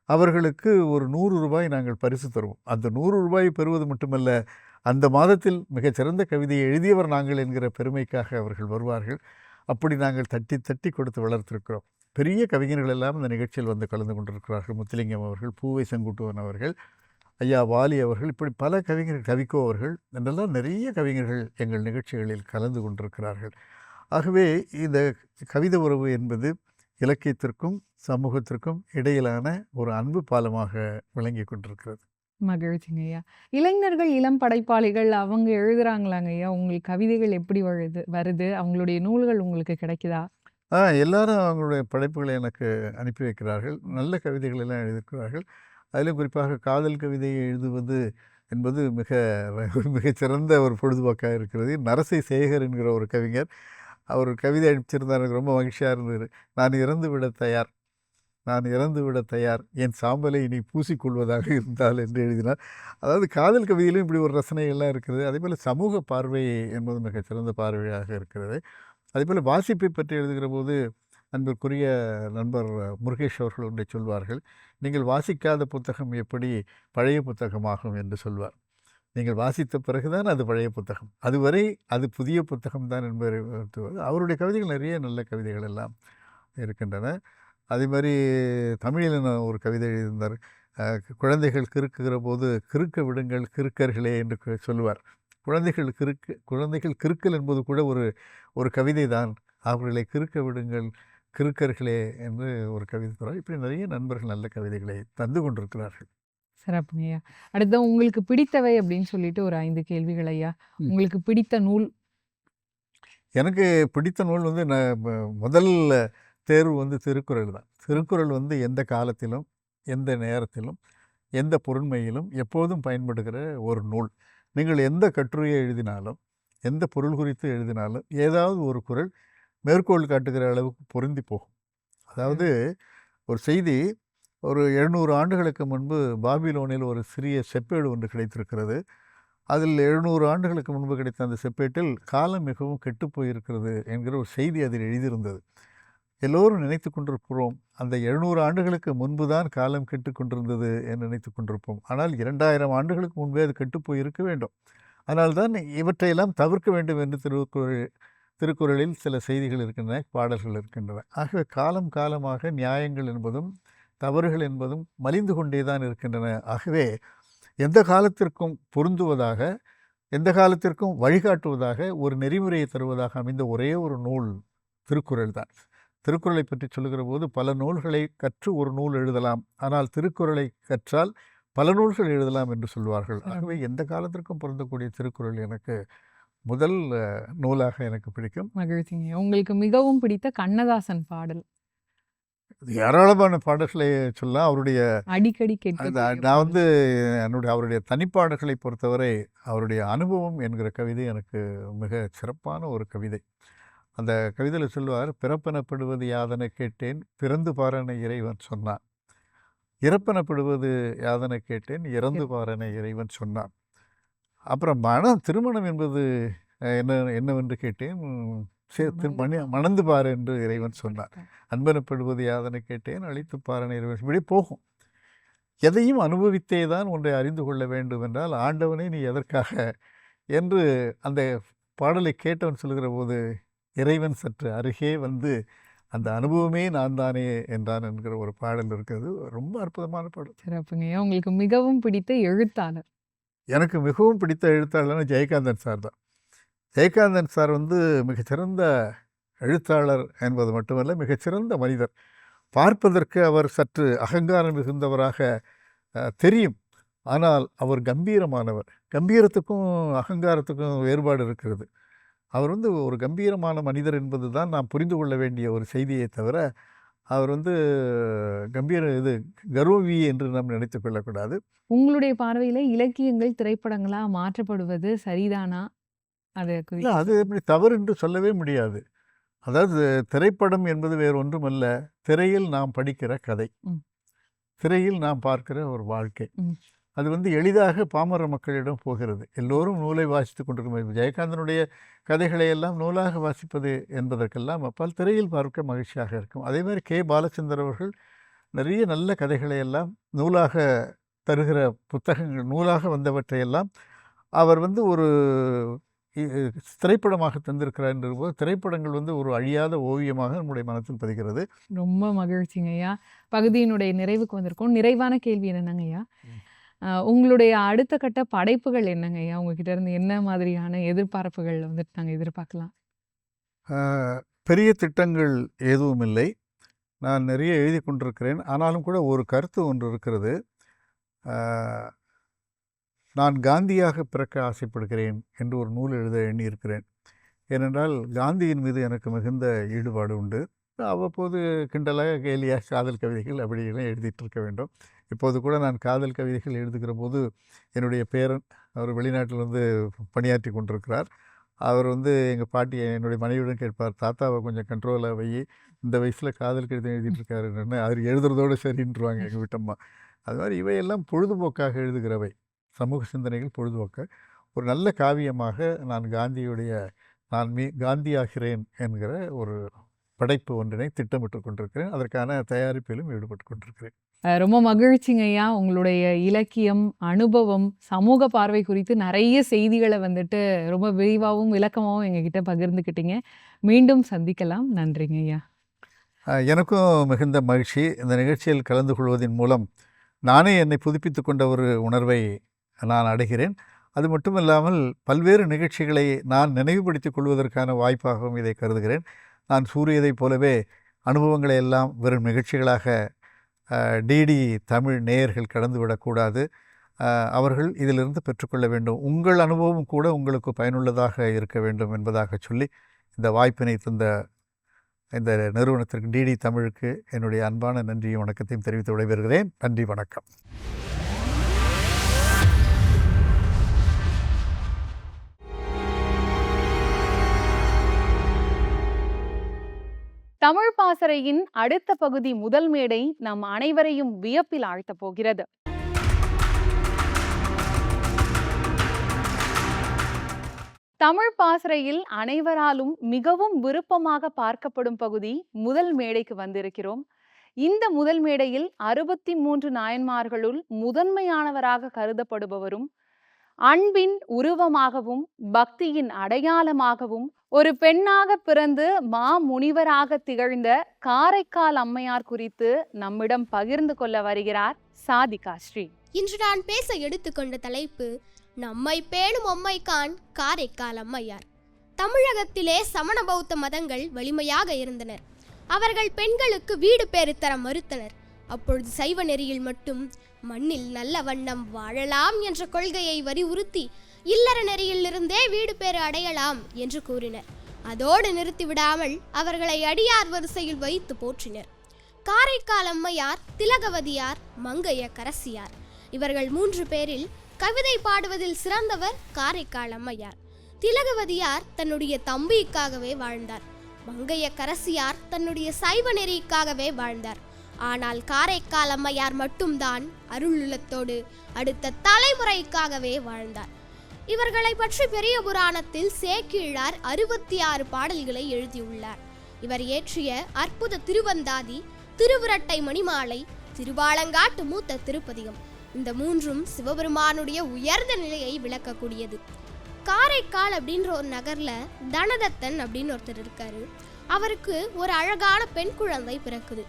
அவர்களுக்கு ஒரு 100 ரூபாய் நாங்கள் பரிசு தருவோம். அந்த 100 ரூபாய் பெறுவது மட்டுமல்ல, அந்த மாதத்தில் மிகச்சிறந்த கவிதையை எழுதியவர் நாங்கள் என்கிற பெருமைக்காக அவர்கள் வருவார்கள். அப்படி நாங்கள் தட்டி தட்டி கொடுத்து வளர்த்திருக்கிறோம். பெரிய கவிஞர்கள் எல்லாம் இந்த நிகழ்ச்சியில் வந்து கலந்து கொண்டிருக்கிறார்கள். முத்துலிங்கம் அவர்கள், பூவை செங்குட்டுவன் அவர்கள், ஐயா வாலி அவர்கள், இப்படி பல கவிஞர்கள், கவிக்கோ அவர்கள் என்றெல்லாம் நிறைய கவிஞர்கள் எங்கள் நிகழ்ச்சிகளில் கலந்து கொண்டிருக்கிறார்கள். ஆகவே இந்த கவிதை உறவு என்பது இலக்கியத்திற்கும் சமூகத்திற்கும் இடையிலான ஒரு அன்பு பாலமாக விளங்கி கொண்டிருக்கிறது. மகிழ்ச்சிங்க ஐயா. இளைஞர்கள், இளம் படைப்பாளிகள் அவங்க எழுதுறாங்களாங்க ஐயா? உங்களுக்கு கவிதைகள் எப்படி வருது? அவங்களுடைய நூல்கள் உங்களுக்கு கிடைக்குதா? எல்லாரும் அவங்களுடைய படைப்புகளை எனக்கு அனுப்பி வைக்கிறார்கள். நல்ல கவிதைகள் எல்லாம் எழுதியிருக்கிறார்கள். அதிலும் குறிப்பாக காதல் கவிதை எழுதுவது என்பது மிகச்சிறந்த ஒரு பொழுதுபோக்காக இருக்கிறது. நரசை சேகர் என்கிற ஒரு கவிஞர், அவர் கவிதை அனுப்பிச்சிருந்தார். எனக்கு ரொம்ப மகிழ்ச்சியாக இருந்தது. நான் இறந்து விட தயார், நான் இறந்து விட தயார், என் சாம்பலை இனி பூசிக்கொள்வதாக இருந்தால் என்று எழுதினார். அதாவது காதல் கவிதையிலும் இப்படி ஒரு ரசனைகள்லாம் இருக்கிறது. அதேபோல் சமூக பார்வை என்பது மிகச்சிறந்த பார்வையாக இருக்கிறது. அதேபோல் வாசிப்பை பற்றி எழுதுகிற போது அன்பிற்குரிய நண்பர் முருகேஷ் அவர்கள் ஒன்றை சொல்வார்கள், நீங்கள் வாசிக்காத புத்தகம் எப்படி பழைய புத்தகமாகும் என்று சொல்வார். நீங்கள் வாசித்த பிறகுதான் அது பழைய புத்தகம், அதுவரை அது புதிய புத்தகம்தான் என்பதை அவருடைய கவிதைகள் நிறைய நல்ல கவிதைகள் எல்லாம் இருக்கின்றன. அதே மாதிரி தமிழில் ஒரு கவிதை எழுதியிருந்தார், குழந்தைகள் கிறுக்குகிற போது கிறுக்க விடுங்கள் கிறுக்கர்களே என்று சொல்லுவார். குழந்தைகள் கிறுக்கல் என்பது கூட ஒரு கவிதை தான். அவர்களை கிறுக்க விடுங்கள் கிறுக்கர்களே என்று ஒரு கவிதை தருவார். இப்படி நிறைய நண்பர்கள் நல்ல கவிதைகளை தந்து கொண்டிருக்கிறார்கள். சிறப்புங்க ஐயா. அடுத்து உங்களுக்கு பிடித்தவை அப்படின்னு சொல்லிட்டு ஒரு 5 கேள்விகள் ஐயா. உங்களுக்கு பிடித்த நூல்? எனக்கு பிடித்த நூல் முதல் தேர்வு திருக்குறள் தான். திருக்குறள் எந்த காலத்திலும், எந்த நேரத்திலும், எந்த பொருண்மையிலும் எப்போதும் பயன்படுகிற ஒரு நூல். நீங்கள் எந்த கட்டுரையை எழுதினாலும், எந்த பொருள் குறித்து எழுதினாலும், ஏதாவது ஒரு குறள் மேற்கோள் காட்டுகிற அளவுக்கு பொருந்தி போகும். அதாவது ஒரு செய்தி, ஒரு 700 ஆண்டுகளுக்கு முன்பு பாபிலோனில் ஒரு சிறிய செப்பேடு ஒன்று கிடைத்திருக்கிறது. அதில் 700 ஆண்டுகளுக்கு முன்பு கிடைத்த அந்த செப்பேட்டில் காலம் மிகவும் கெட்டுப்போயிருக்கிறது என்கிற ஒரு செய்தி அதில் எழுதியிருந்தது. எல்லோரும் நினைத்து கொண்டிருக்கிறோம், அந்த 700 ஆண்டுகளுக்கு முன்பு தான் காலம் கெட்டு கொண்டிருந்தது என்று நினைத்து கொண்டிருப்போம். ஆனால் 2000 ஆண்டுகளுக்கு முன்பே அது கெட்டுப்போய் இருக்க வேண்டும். அதனால்தான் இவற்றையெல்லாம் தவிர்க்க வேண்டும் என்று திருக்குறளில் சில செய்திகள் இருக்கின்றன, பாடல்கள் இருக்கின்றன. ஆகவே காலம் காலமாக நியாயங்கள் என்பதும் தவறுகள் என்பதும் மலிந்து கொண்டே தான் இருக்கின்றன. ஆகவே எந்த காலத்திற்கும் பொருந்துவதாக, எந்த காலத்திற்கும் வழிகாட்டுவதாக, ஒரு நெறிமுறையை தருவதாக அமைந்த ஒரே ஒரு நூல் திருக்குறள் தான். திருக்குறளை பற்றி சொல்லுகிற போது பல நூல்களை கற்று ஒரு நூல் எழுதலாம், ஆனால் திருக்குறளை கற்றால் பல நூல்கள் எழுதலாம் என்று சொல்வார்கள். ஆகவே எந்த காலத்திற்கும் பொருந்தக்கூடிய திருக்குறள் எனக்கு முதல் நூலாக எனக்கு பிடிக்கும். மகிழ்ச்சிங்க. உங்களுக்கு மிகவும் பிடித்த கண்ணதாசன் பாடல்? ஏராளமான பாடல்களை சொல்லலாம். அவருடைய அடிக்கடி நான் அவருடைய தனிப்பாடல்களை பொறுத்தவரை அவருடைய அனுபவம் என்கிற கவிதை எனக்கு மிக சிறப்பான ஒரு கவிதை. அந்த கவிதையில் சொல்லுவார், பிறப்பெனப்படுவது யாதென கேட்டேன், பிறந்து பாரன இறைவன் சொன்னான். இறப்பனப்படுவது யாதென கேட்டேன், இறந்து பாரென இறைவன் சொன்னான். அப்புறம் திருமணம் என்பது என்னவென்று கேட்டேன், மணந்து பார் என்று இறைவன் சொன்னார். அன்பெனப்படுவது யாதென கேட்டேன், அழித்து பாரென இறைவன். இப்படி போகும். எதையும் அனுபவித்தே தான் ஒன்றை அறிந்து கொள்ள வேண்டும் என்றால், ஆண்டவனே நீ எதற்காக என்று அந்த பாடலை கேட்டவன் சொல்கிற போது, இறைவன் சற்று அருகே வந்து அந்த அனுபவமே நான் தானே என்றான் என்கிற ஒரு பாடல் இருக்கிறது. ரொம்ப அற்புதமான பாடல். சிறப்புங்க. உங்களுக்கு மிகவும் பிடித்த எழுத்தாளர்? எனக்கு மிகவும் பிடித்த எழுத்தாளர்னா ஜெயகாந்தன் சார் தான். ஜெயகாந்தன் சார் வந்து மிகச்சிறந்த எழுத்தாளர் என்பது மட்டுமல்ல, மிகச்சிறந்த மனிதர். பார்ப்பதற்கு அவர் சற்று அகங்காரம் மிகுந்தவராக தெரியும். ஆனால் அவர் கம்பீரமானவர். கம்பீரத்துக்கும் அகங்காரத்துக்கும் வேறுபாடு இருக்கிறது. அவர் வந்து ஒரு கம்பீரமான மனிதர் என்பது தான் நாம் புரிந்து கொள்ள வேண்டிய ஒரு செய்தியை தவிர, அவர் வந்து கர்வவி என்று நாம் நினைத்து கொள்ளக்கூடாது. உங்களுடைய பார்வையில் இலக்கியங்கள் திரைப்படங்களா மாற்றப்படுவது சரிதானா? அது எப்படி தவறு என்று சொல்லவே முடியாது. அதாவது திரைப்படம் என்பது வேறு ஒன்றுமல்ல, திரையில் நாம் படிக்கிற கதை, திரையில் நாம் பார்க்கிற ஒரு வாழ்க்கை. அது வந்து எளிதாக பாமர மக்களிடம் போகிறது. எல்லோரும் நூலை வாசித்து கொண்டிருக்கும். ஜெயகாந்தனுடைய கதைகளை எல்லாம் நூலாக வாசிப்பது என்பதற்கெல்லாம் அப்பால் திரையில் பார்க்க மகிழ்ச்சியாக இருக்கும். அதே மாதிரி கே. பாலச்சந்தர் அவர்கள் நிறைய நல்ல கதைகளை எல்லாம் நூலாக தருகிற புத்தகங்கள், நூலாக வந்தவற்றையெல்லாம் அவர் வந்து ஒரு திரைப்படமாக தந்திருக்கிறார் என்ற போது, திரைப்படங்கள் வந்து ஒரு அழியாத ஓவியமாக நம்முடைய மனத்தில் பதிகிறது. ரொம்ப மகிழ்ச்சிங்க ஐயா. பகுதியினுடைய நிறைவுக்கு வந்திருக்கோம். நிறைவான கேள்வி என்னங்க ஐயா, உங்களுடைய அடுத்த கட்ட படைப்புகள் என்னங்க ஐயா? உங்ககிட்ட இருந்து என்ன மாதிரியான எதிர்பார்ப்புகள் வந்துட்டு நாங்கள் எதிர்பார்க்கலாம்? பெரிய திட்டங்கள் எதுவும் இல்லை. நான் நிறைய எழுதி கொண்டிருக்கிறேன். ஆனாலும் கூட ஒரு கருத்து ஒன்று இருக்கிறது. நான் காந்தியாக பிறக்க ஆசைப்படுகிறேன் என்று ஒரு நூல் எழுத எண்ணியிருக்கிறேன். ஏனென்றால் காந்தியின் மீது எனக்கு மிகுந்த ஈடுபாடு உண்டு. அவ்வப்போது கிண்டலாக கேலியாக காதல் கவிதைகள் அப்படியெல்லாம் எழுதிட்டு இருக்க வேண்டும். இப்போது கூட நான் காதல் கவிதைகள் எழுதுகிற போது என்னுடைய பேரன், அவர் வெளிநாட்டில் வந்து பணியாற்றி கொண்டிருக்கிறார். அவர் வந்து எங்கள் பாட்டியை என்னுடைய மனைவியுடன் கேட்பார், தாத்தாவை கொஞ்சம் கண்ட்ரோலாக வை, இந்த வயசில் காதல் கவிதை எழுதிட்டு இருக்காருன்னு. அவர் எழுதுறதோடு சரின்றுவாங்க எங்கள் வீட்டம்மா. அது மாதிரி இவையெல்லாம் பொழுதுபோக்காக எழுதுகிறவை, சமூக சிந்தனைகள் பொழுதுபோக்க. ஒரு நல்ல காவியமாக நான் காந்தியாகிறேன் என்கிற ஒரு படைப்பு ஒன்றினை திட்டமிட்டு கொண்டிருக்கிறேன். அதற்கான தயாரிப்பிலும் ஈடுபட்டு கொண்டிருக்கிறேன். ரொம்ப மகிழ்ச்சிங்க ஐயா. உங்களுடைய இலக்கியம், அனுபவம், சமூக பார்வை குறித்து நிறைய செய்திகளை வந்துட்டு ரொம்ப விரிவாகவும் விளக்கமாகவும் எங்ககிட்ட பகிர்ந்துக்கிட்டீங்க. மீண்டும் சந்திக்கலாம். நன்றிங்க ஐயா. எனக்கும் மிகுந்த மகிழ்ச்சி. இந்த நிகழ்ச்சியில் கலந்து கொள்வதன் மூலம் நானே என்னை புதுப்பித்து கொண்ட ஒரு உணர்வை நான் அடைகிறேன். அது மட்டுமில்லாமல் பல்வேறு நிகழ்ச்சிகளை நான் நினைவுபடுத்திக் கொள்வதற்கான வாய்ப்பாகவும் இதை கருதுகிறேன். நான் கூறியதைப் போலவே அனுபவங்களை எல்லாம் வெறும் நிகழ்ச்சிகளாக டிடி தமிழ் நேயர்கள் கடந்துவிடக்கூடாது. அவர்கள் இதிலிருந்து பெற்றுக்கொள்ள வேண்டும். உங்கள் அனுபவம் கூட உங்களுக்கு பயனுள்ளதாக இருக்க வேண்டும் என்பதாக சொல்லி, இந்த வாய்ப்பினை தந்த இந்த நிறுவனத்திற்கு, டிடி தமிழுக்கு என்னுடைய அன்பான நன்றியும் வணக்கத்தையும் தெரிவித்து விடைபெறுகிறேன். நன்றி, வணக்கம். தமிழ் பாசறையின் அடுத்த பகுதி முதல் மேடை நம் அனைவரையும் வியப்பில் ஆழ்த்தப் போகிறது. தமிழ் பாசறையில் அனைவராலும் மிகவும் விருப்பமாக பார்க்கப்படும் பகுதி முதல் மேடைக்கு வந்திருக்கிறோம். இந்த முதல் மேடையில் 63 நாயன்மார்களுள் முதன்மையானவராக கருதப்படுபவரும், அன்பின் உருவமாகவும் பக்தியின் அடையாளமாகவும் ஒரு பெண்ணாக பிறந்து முனிவராக திகழ்ந்த காரைக்கால் அம்மையார் குறித்து நம்மிடம் பகிர்ந்து கொள்ள வருகிறார் சாதிகா ஸ்ரீ. இன்று நான் பேச எடுத்துக்கொண்ட தலைப்பு, நம்மை பேணும் அம்மைக்கான் காரைக்கால் அம்மையார். தமிழகத்திலே சமண பௌத்த மதங்கள் வலிமையாக இருந்தனர். அவர்கள் பெண்களுக்கு வீடு பேறு தர மறுத்தனர். அப்பொழுது சைவ நெறியில் மட்டும் மண்ணில் நல்ல வண்ணம் வாழலாம் என்ற கொள்கையை வலியுறுத்தி இல்லற நெறியிலிருந்தே வீடு பேறு அடையலாம் என்று கூறினர். அதோடு நிறுத்திவிடாமல் அவர்களை அடியார் வரிசையில் வைத்து போற்றினர். காரைக்கால் அம்மையார், திலகவதியார், மங்கையர்க்கரசியார், இவர்கள் 3 பேரில் கவிதை பாடுவதில் சிறந்தவர் காரைக்கால் அம்மையார். திலகவதியார் தன்னுடைய தம்பிக்காகவே வாழ்ந்தார். மங்கையர்க்கரசியார் தன்னுடைய சைவ நெறிக்காகவே வாழ்ந்தார். ஆனால் காரைக்கால் அம்மையார் மட்டும்தான் அருளுள்ளத்தோடு அடுத்த தலைமுறைக்காகவே வாழ்ந்தார். இவர்களை பற்றி பெரிய புராணத்தில் சேக்கிழார் 66 பாடல்களை எழுதியுள்ளார். இவர் இயற்றிய அற்புத திருவந்தாதி, திருவிரட்டை மணிமாலை, திருவாலங்காட்டு மூத்த திருப்பதிகம், இந்த மூன்றும் சிவபெருமானுடைய உயர்ந்த நிலையை விளக்கக்கூடியது. காரைக்கால் அப்படின்ற ஒரு நகர்ல தனதத்தன் அப்படின்னு ஒருத்தர் இருக்காரு. அவருக்கு ஒரு அழகான பெண் குழந்தை பிறக்குது.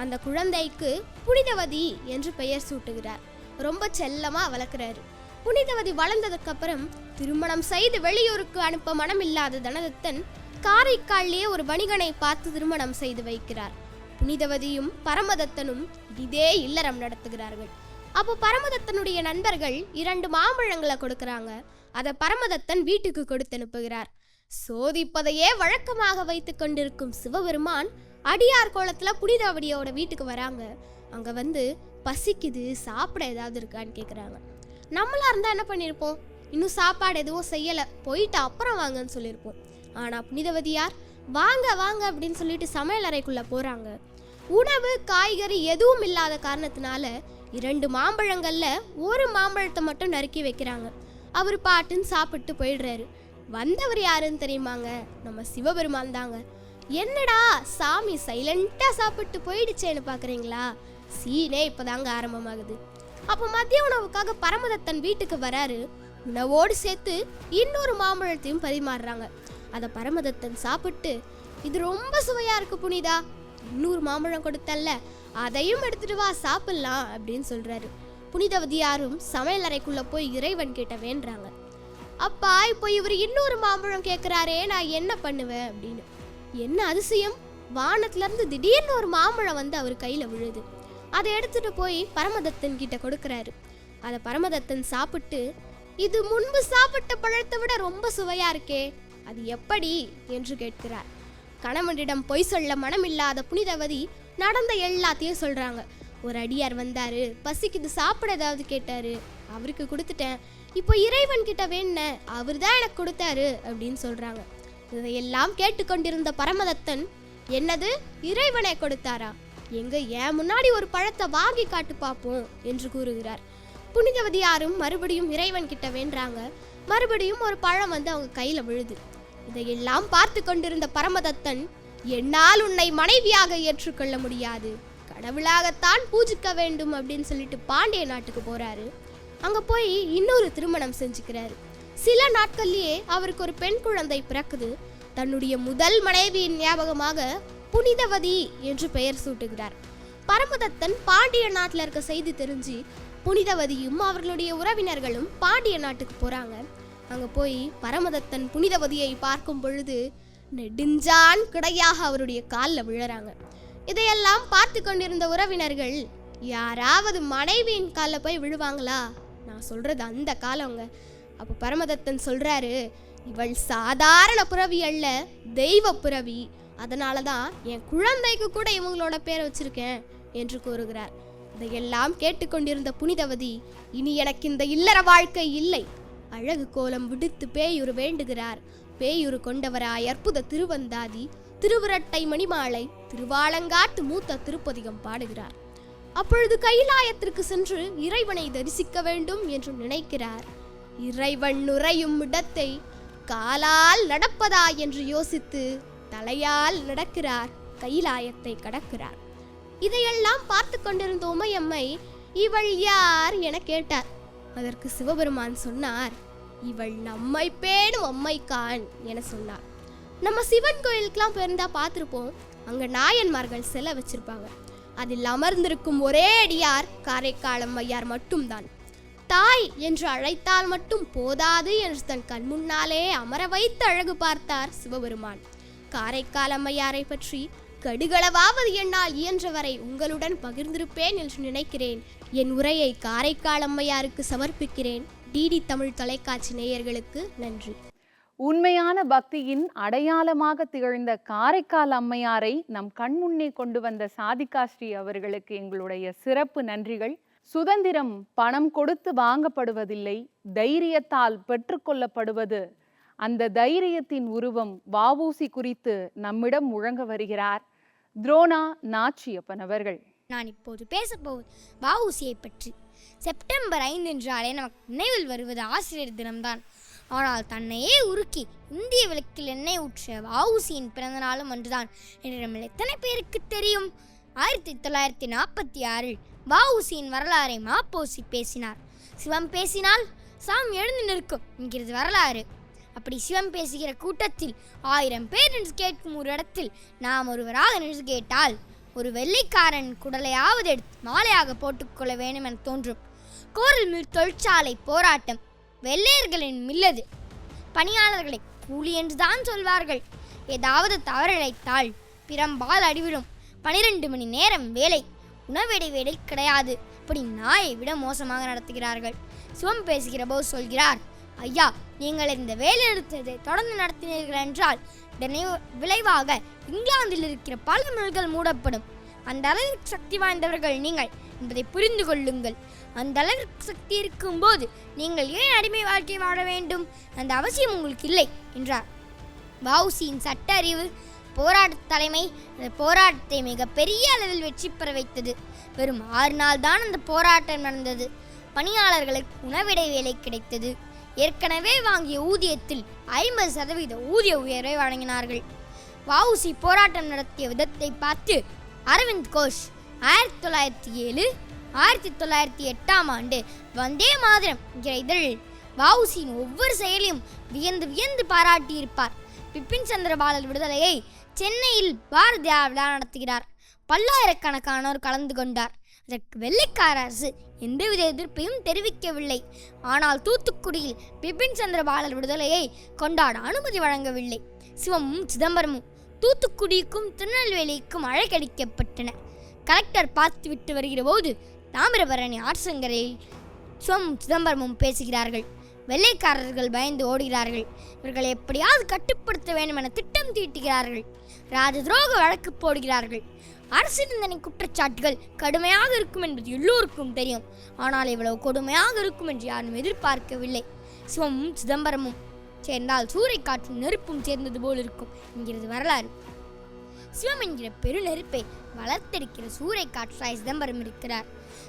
அந்த குழந்தைக்கு புனிதவதி என்று பெயர் சூட்டுகிறார். ரொம்ப செல்லமா வளர்க்கிறாரு. புனிதவதி வளர்ந்ததுக்கு அப்புறம் திருமணம் செய்து வெளியூருக்கு அனுப்ப மனமில்லாத தனதத்தன் காரைக்காலிலேயே ஒரு வணிகனை பார்த்து திருமணம் செய்து வைக்கிறார். புனிதவதியும் பரமதத்தனும் இதே இல்லறம் நடத்துகிறார்கள். அப்போ பரமதத்தனுடைய நண்பர்கள் 2 மாம்பழங்களை கொடுக்கறாங்க. அதை பரமதத்தன் வீட்டுக்கு கொடுத்து அனுப்புகிறார். சோதிப்பதையே வழக்கமாக வைத்து கொண்டிருக்கும் சிவபெருமான் அடியார் கோலத்துல புனிதவதியோட வீட்டுக்கு வராங்க. அங்க வந்து பசிக்குது, சாப்பிட ஏதாவது இருக்கான்னு கேட்குறாங்க. நம்மளா இருந்தா என்ன பண்ணியிருப்போம்? இன்னும் சாப்பாடு எதுவும் செய்யலை, போயிட்டு அப்புறம் வாங்கன்னு சொல்லியிருப்போம். ஆனால் புனிதவதியார் வாங்க வாங்க அப்படின்னு சொல்லிட்டு சமையல் அறைக்குள்ளே போகிறாங்க. உணவு காய்கறி எதுவும் இல்லாத காரணத்தினால 2 மாம்பழங்களில் ஒரு மாம்பழத்தை மட்டும் நறுக்கி வைக்கிறாங்க. அவர் பாட்டுன்னு சாப்பிட்டு போயிடுறாரு. வந்தவர் யாருன்னு தெரியுமாங்க? நம்ம சிவபெருமான் தாங்க. என்னடா சாமி சைலண்டாக சாப்பிட்டு போயிடுச்சேன்னு பார்க்குறீங்களா? சீனே இப்போதாங்க ஆரம்பமாகுது. அப்போ மதிய உணவுக்காக பரமதத்தன் வீட்டுக்கு வராரு. உணவோடு சேர்த்து இன்னொரு மாம்பழத்தையும் பரிமாறுறாங்க. அதை பரமதத்தன் சாப்பிட்டு, இது ரொம்ப சுவையா இருக்கு புனிதா, இன்னொரு மாம்பழம் கொடுத்தல்ல, அதையும் எடுத்துட்டு வா சாப்பிடலாம் அப்படின்னு சொல்றாரு. புனிதவதியாரும் சமையல் அறைக்குள்ள போய் இறைவன் கிட்ட வேண்டுறாங்க. அப்பா, இப்போ இவர் இன்னொரு மாம்பழம் கேட்கிறாரே, நான் என்ன பண்ணுவேன் அப்படின்னு. என்ன அதிசயம், வானத்துல இருந்து திடீர்னு ஒரு மாம்பழம் வந்து அவர் கையில விழுது. அதை எடுத்துட்டு போய் பரமதத்தன் கிட்ட கொடுக்கறாரு. அதை பரமதத்தன் சாப்பிட்டு, இது முன்பு சாப்பிட்ட பழத்தை விட ரொம்ப சுவையா இருக்கே, அது எப்படி என்று கேட்கிறார். கணவனிடம் பொய் சொல்ல மனமில்லாத புனிதவதி நடந்த எல்லாத்தையும் சொல்றாங்க. ஒரு அடியார் வந்தாரு, பசிக்குது, சாப்பிட ஏதாவது கேட்டாரு, அவருக்கு கொடுத்துட்டேன். இப்போ இறைவன் கிட்ட வேண, அவர் தான் எனக்கு கொடுத்தாரு அப்படின்னு சொல்றாங்க. இதையெல்லாம் கேட்டுக்கொண்டிருந்த பரமதத்தன், என்னது இறைவனை கொடுத்தாரா? எங்க என் முன்னாடி ஒரு பழத்தை வாங்கி காட்டு பார்ப்போம் என்று கூறுகிறார். புனிதவதியாரும் மறுபடியும் இறைவன் கிட்ட வேண்டாங்க. மறுபடியும் ஒரு பழம் வந்து அவங்க கையில விழுது. இதையெல்லாம் பார்த்து கொண்டிருந்த பரமதத்தன், என்னால் உன்னை மனைவியாக ஏற்றுக்கொள்ள முடியாது, கடவுளாகத்தான் பூஜிக்க வேண்டும் அப்படின்னு சொல்லிட்டு பாண்டிய நாட்டுக்கு போறாரு. அங்க போய் இன்னொரு திருமணம் செஞ்சுக்கிறாரு. சில நாட்கள்லயே அவருக்கு ஒரு பெண் குழந்தை பிறக்குது. தன்னுடைய முதல் மனைவியின் ஞாபகமாக புனிதவதி என்று பெயர் சூட்டுகிறார். பரமதத்தன் பாண்டிய நாட்டில் இருக்க செய்தி தெரிஞ்சு புனிதவதியும் அவர்களுடைய உறவினர்களும் பாண்டிய நாட்டுக்கு போறாங்க. அங்க போய் பரமதத்தன் புனிதவதியை பார்க்கும் பொழுது நெடுஞ்சான் கிடையாக அவருடைய காலில் விழறாங்க. இதையெல்லாம் பார்த்து கொண்டிருந்த உறவினர்கள், யாராவது மனைவியின் காலில் போய் விழுவாங்களா? நான் சொல்றது அந்த காலங்க. அப்போ பரமதத்தன் சொல்றாரு, இவள் சாதாரண புறவி அல்ல, தெய்வ புறவி, அதனால தான் என் குழந்தைக்கு கூட இவங்களோட பேரை வச்சிருக்கேன் என்று கூறுகிறார். இதையெல்லாம் கேட்டுக்கொண்டிருந்த புனிதவதி, இனி எனக்கு இந்த இல்லற வாழ்க்கை இல்லை, அழகு கோலம் விடுத்து பேயுரு வேண்டுகிறார். பேயுரு கொண்டவராய் அற்புத திருவந்தாதி, திருவிரட்டை மணிமாலை, திருவாலங்காட்டு மூத்த திருப்பதிகம் பாடுகிறார். அப்பொழுது கைலாயத்திற்கு சென்று இறைவனை தரிசிக்க வேண்டும் என்று நினைக்கிறார். இறைவன் நுரையும் இடத்தை காலால் நடப்பதா என்று யோசித்து தலையால் நடக்கிறார், கைலாயத்தை கடக்கிறார். இதையெல்லாம் பார்த்து கொண்டிருந்த உமையம்மை, இவள் யார் என கேட்டார். அதற்கு சிவபெருமான் சொன்னார், இவள் நம்மை பேணும் அம்மைக்கான் என சொன்னார். நம்ம சிவன் கோயிலுக்கெல்லாம் போயிருந்தா பார்த்துருப்போம், அங்க நாயன்மார்கள் சிலை வச்சிருப்பாங்க. அதில் அமர்ந்திருக்கும் ஒரே அடியார் காரைக்கால் அம்மையார் மட்டும்தான். தாய் என்று அழைத்தால் மட்டும் போதாது என்று தன் கண் முன்னாலே அமர வைத்து அழகு பார்த்தார் சிவபெருமான். காரைக்கால் அம்மையாரை பற்றி கடுகளவாவது என்னால் இயன்றவரை உங்களுடன் பகிர்ந்திருப்பேன் என்று நினைக்கிறேன். என் உரையை காரைக்கால் அம்மையாருக்கு சமர்ப்பிக்கிறேன். டிடி தமிழ் தொலைக்காட்சி நேயர்களுக்கு நன்றி. உண்மையான பக்தியின் அடையாளமாக திகழ்ந்த காரைக்கால் அம்மையாரை நம் கண்முன்னே கொண்டு வந்த சாதிகா ஸ்ரீ அவர்களுக்கு எங்களுடைய சிறப்பு நன்றிகள். சுதந்திரம் பணம் கொடுத்து வாங்கப்படுவதில்லை, தைரியத்தால் பெற்றுக்கொள்ளப்படுவது. அந்த தைரியத்தின் உருவம் வ.உ.சி. குறித்து நம்மிடம் முழங்க வருகிறார் துரோணா நாச்சியப்பன் அவர்கள். நான் இப்போது பேசப்போவது வ.உ.சி.யை பற்றி. செப்டம்பர் 5 என்றாலே நமக்கு நினைவில் வருவது ஆசிரியர் தினம்தான். ஆனால் தன்னையே உருக்கி இந்திய விளக்கில் எண்ணெய் ஊற்றிய வ.உ.சி.யின் பிறந்த நாளும் அன்றுதான் என்று நம்ம எத்தனை பேருக்கு தெரியும்? 1946 வ.உ.சி.யின் வரலாறை ம.பொ.சி. பேசினார். சிவம் பேசினால் சாம் எழுந்து நிற்கும் என்கிறது வரலாறு. அப்படி சிவம் பேசுகிற கூட்டத்தில் 1000 பேர் நின்று கேட்கும் ஒரு இடத்தில் நாம் ஒருவராக நின்று கேட்டால் ஒரு வெள்ளைக்காரன் குடலையாவது எடுத்து மாலையாக போட்டுக்கொள்ள வேண்டும் என தோன்றும். கோரல் மில் தொழிற்சாலை போராட்டம் வெள்ளையர்களின் மில்லது. பணியாளர்களை கூலி என்றுதான் சொல்வார்கள். ஏதாவது தவறிழைத்தால் பிரம்பால் அடிவிடும். 12 மணி நேரம் வேலை, உணவிடைவேளை கிடையாது. இப்படி நாயை விட மோசமாக நடத்துகிறார்கள். சிவம் பேசுகிற போது சொல்கிறார், ஐயா, நீங்கள் இந்த வேலைநிறுத்தத்தை தொடர்ந்து நடத்தினீர்கள் என்றால் விளைவாக இங்கிலாந்தில் இருக்கிற பல மில்கள் மூடப்படும். அந்த அளவிற்கு சக்தி வாய்ந்தவர்கள் நீங்கள் என்பதை புரிந்து கொள்ளுங்கள். அந்த அளவிற்கு சக்தி இருக்கும்போது நீங்கள் ஏன் அடிமை வாழ்க்கை வாழ வேண்டும்? அந்த அவசியம் உங்களுக்கு இல்லை என்றார். வ.உ.சி.யின் சட்ட அறிவு, போராட்ட தலைமை அந்த போராட்டத்தை மிக பெரிய அளவில் வெற்றி பெற வைத்தது. வெறும் 6 நாள் தான் அந்த போராட்டம் நடந்தது. பணியாளர்களுக்கு உணவிடை வேலை கிடைத்தது. ஏற்கனவே வாங்கிய ஊதியத்தில் 50% ஊதிய உயர்வை வழங்கினார்கள். வ.உ.சி. போராட்டம் நடத்திய விதத்தை பார்த்து அரவிந்த் கோஷ் 1907 1908 வந்தே மாதரம் என்கிற இதழில் வ.உ.சி.யின் ஒவ்வொரு செயலையும் வியந்து வியந்து பாராட்டியிருப்பார். பிபின் சந்திரபாலர் விடுதலையை சென்னையில் பாரதியா விழா நடத்துகிறார். பல்லாயிரக்கணக்கானோர் கலந்து கொண்டார். அதற்கு வெள்ளைக்கார அரசு எந்தவித எதிர்ப்பையும் தெரிவிக்கவில்லை. ஆனால் தூத்துக்குடியில் பிபின் சந்திரபாலர் விடுதலையை கொண்டாட அனுமதி வழங்கவில்லை. சிவமும் சிதம்பரமும் தூத்துக்குடிக்கும் திருநெல்வேலிக்கும் அழைக்கடிக்கப்பட்டன. கலெக்டர் பார்த்து விட்டு வருகிற போது தாமிரபரணி ஆற்றங்கரையில் சிவமும் சிதம்பரமும் பேசுகிறார்கள். வெள்ளைக்காரர்கள் பயந்து ஓடுகிறார்கள். இவர்களை எப்படியாவது கட்டுப்படுத்த வேண்டும் என திட்டம் தீட்டுகிறார்கள். ராஜ துரோக வழக்கு போடுகிறார்கள். அரசு நிந்தனை குற்றச்சாட்டுகள் கடுமையாக இருக்கும் என்பது எல்லோருக்கும் தெரியும். ஆனால் இவ்வளவு கொடுமையாக இருக்கும் என்று யாரும் எதிர்பார்க்கவில்லை. சிவமும் சிதம்பரமும் சேர்ந்தால் சூறை காற்றும் நெருப்பும் சேர்ந்தது போல் இருக்கும் என்கிறது வரலாறு. சிவம் என்கிற பெரு நெருப்பை வளர்த்தெடுக்கிற சூறை காற்றாய் சிதம்பரம் இருக்கிறார்.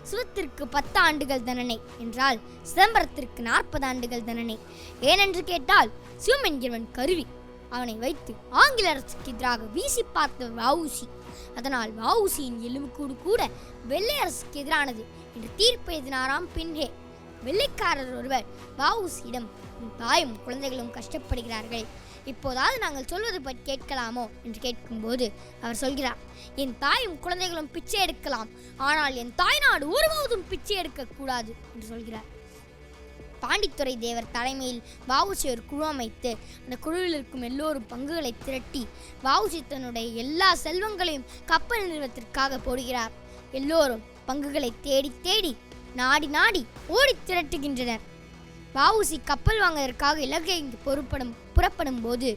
சிவத்திற்கு 10 ஆண்டுகள் தண்டனை என்றால் சிதம்பரத்திற்கு 40 ஆண்டுகள் தண்டனை. ஏனென்று கேட்டால் சிவம் என்கிறவன் கருவி. அவனை வைத்து ஆங்கில அரசுக்கு எதிராக வீசி பார்த்த வ.உ.சி. அதனால் வ.உ.சி.யின் எலும்புக்கூடு கூட வெள்ளை அரசுக்கு எதிரானது என்று தீர்ப்பு எழுதினாராம் பின்ஹே. வெள்ளைக்காரர் ஒருவர் வ.உ.சி.யிடம் தாயும் குழந்தைகளும் கஷ்டப்படுகிறார்கள், இப்போதாவது நாங்கள் சொல்வது பற்றி கேட்கலாமோ என்று கேட்கும்போது அவர் சொல்கிறார், என் தாயும் குழந்தைகளும் பிச்சை எடுக்கலாம், ஆனால் என் தாய்நாடு ஒருபோதும் பிச்சை எடுக்கக்கூடாது என்று சொல்கிறார். பாண்டித்துரை தேவர் தலைமையில் வ.உ.சி. ஒரு குழு அமைத்து அந்த குழுவில் இருக்கும் எல்லோரும் பங்குகளை திரட்டி வ.உ.சி. தன்னுடைய எல்லா செல்வங்களையும் கப்பல் நிறுவனத்திற்காக போடுகிறார். எல்லோரும் பங்குகளை தேடி தேடி நாடி நாடி ஓடி திரட்டுகின்றனர். வ.உ.சி. கப்பல் வாங்குவதற்காக இலங்கை புறப்படும் போது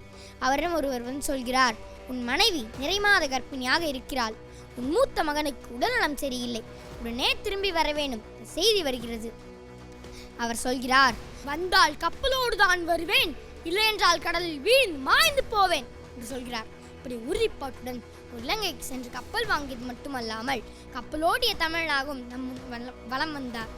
அவரிடம் ஒருவர் வந்து சொல்கிறார், உன் மனைவி நிறைமாத கர்ப்பிணியாக இருக்கிறாள். உன் மூத்த மகனுக்கு உடல்நலம் சரியில்லை, உடனே திரும்பி வர வேண்டும், செய்தி வருகிறது. அவர் சொல்கிறார், வந்தால் கப்பலோடு தான் வருவேன், இல்லை என்றால் கடலில் வீழ்ந்து மாய்ந்து போவேன் என்று சொல்கிறார். இப்படி உறுதிப்பாட்டுடன் இலங்கைக்கு சென்று கப்பல் வாங்கியது மட்டுமல்லாமல் கப்பலோடிய தமிழனாகவும் வலம் வந்தார்.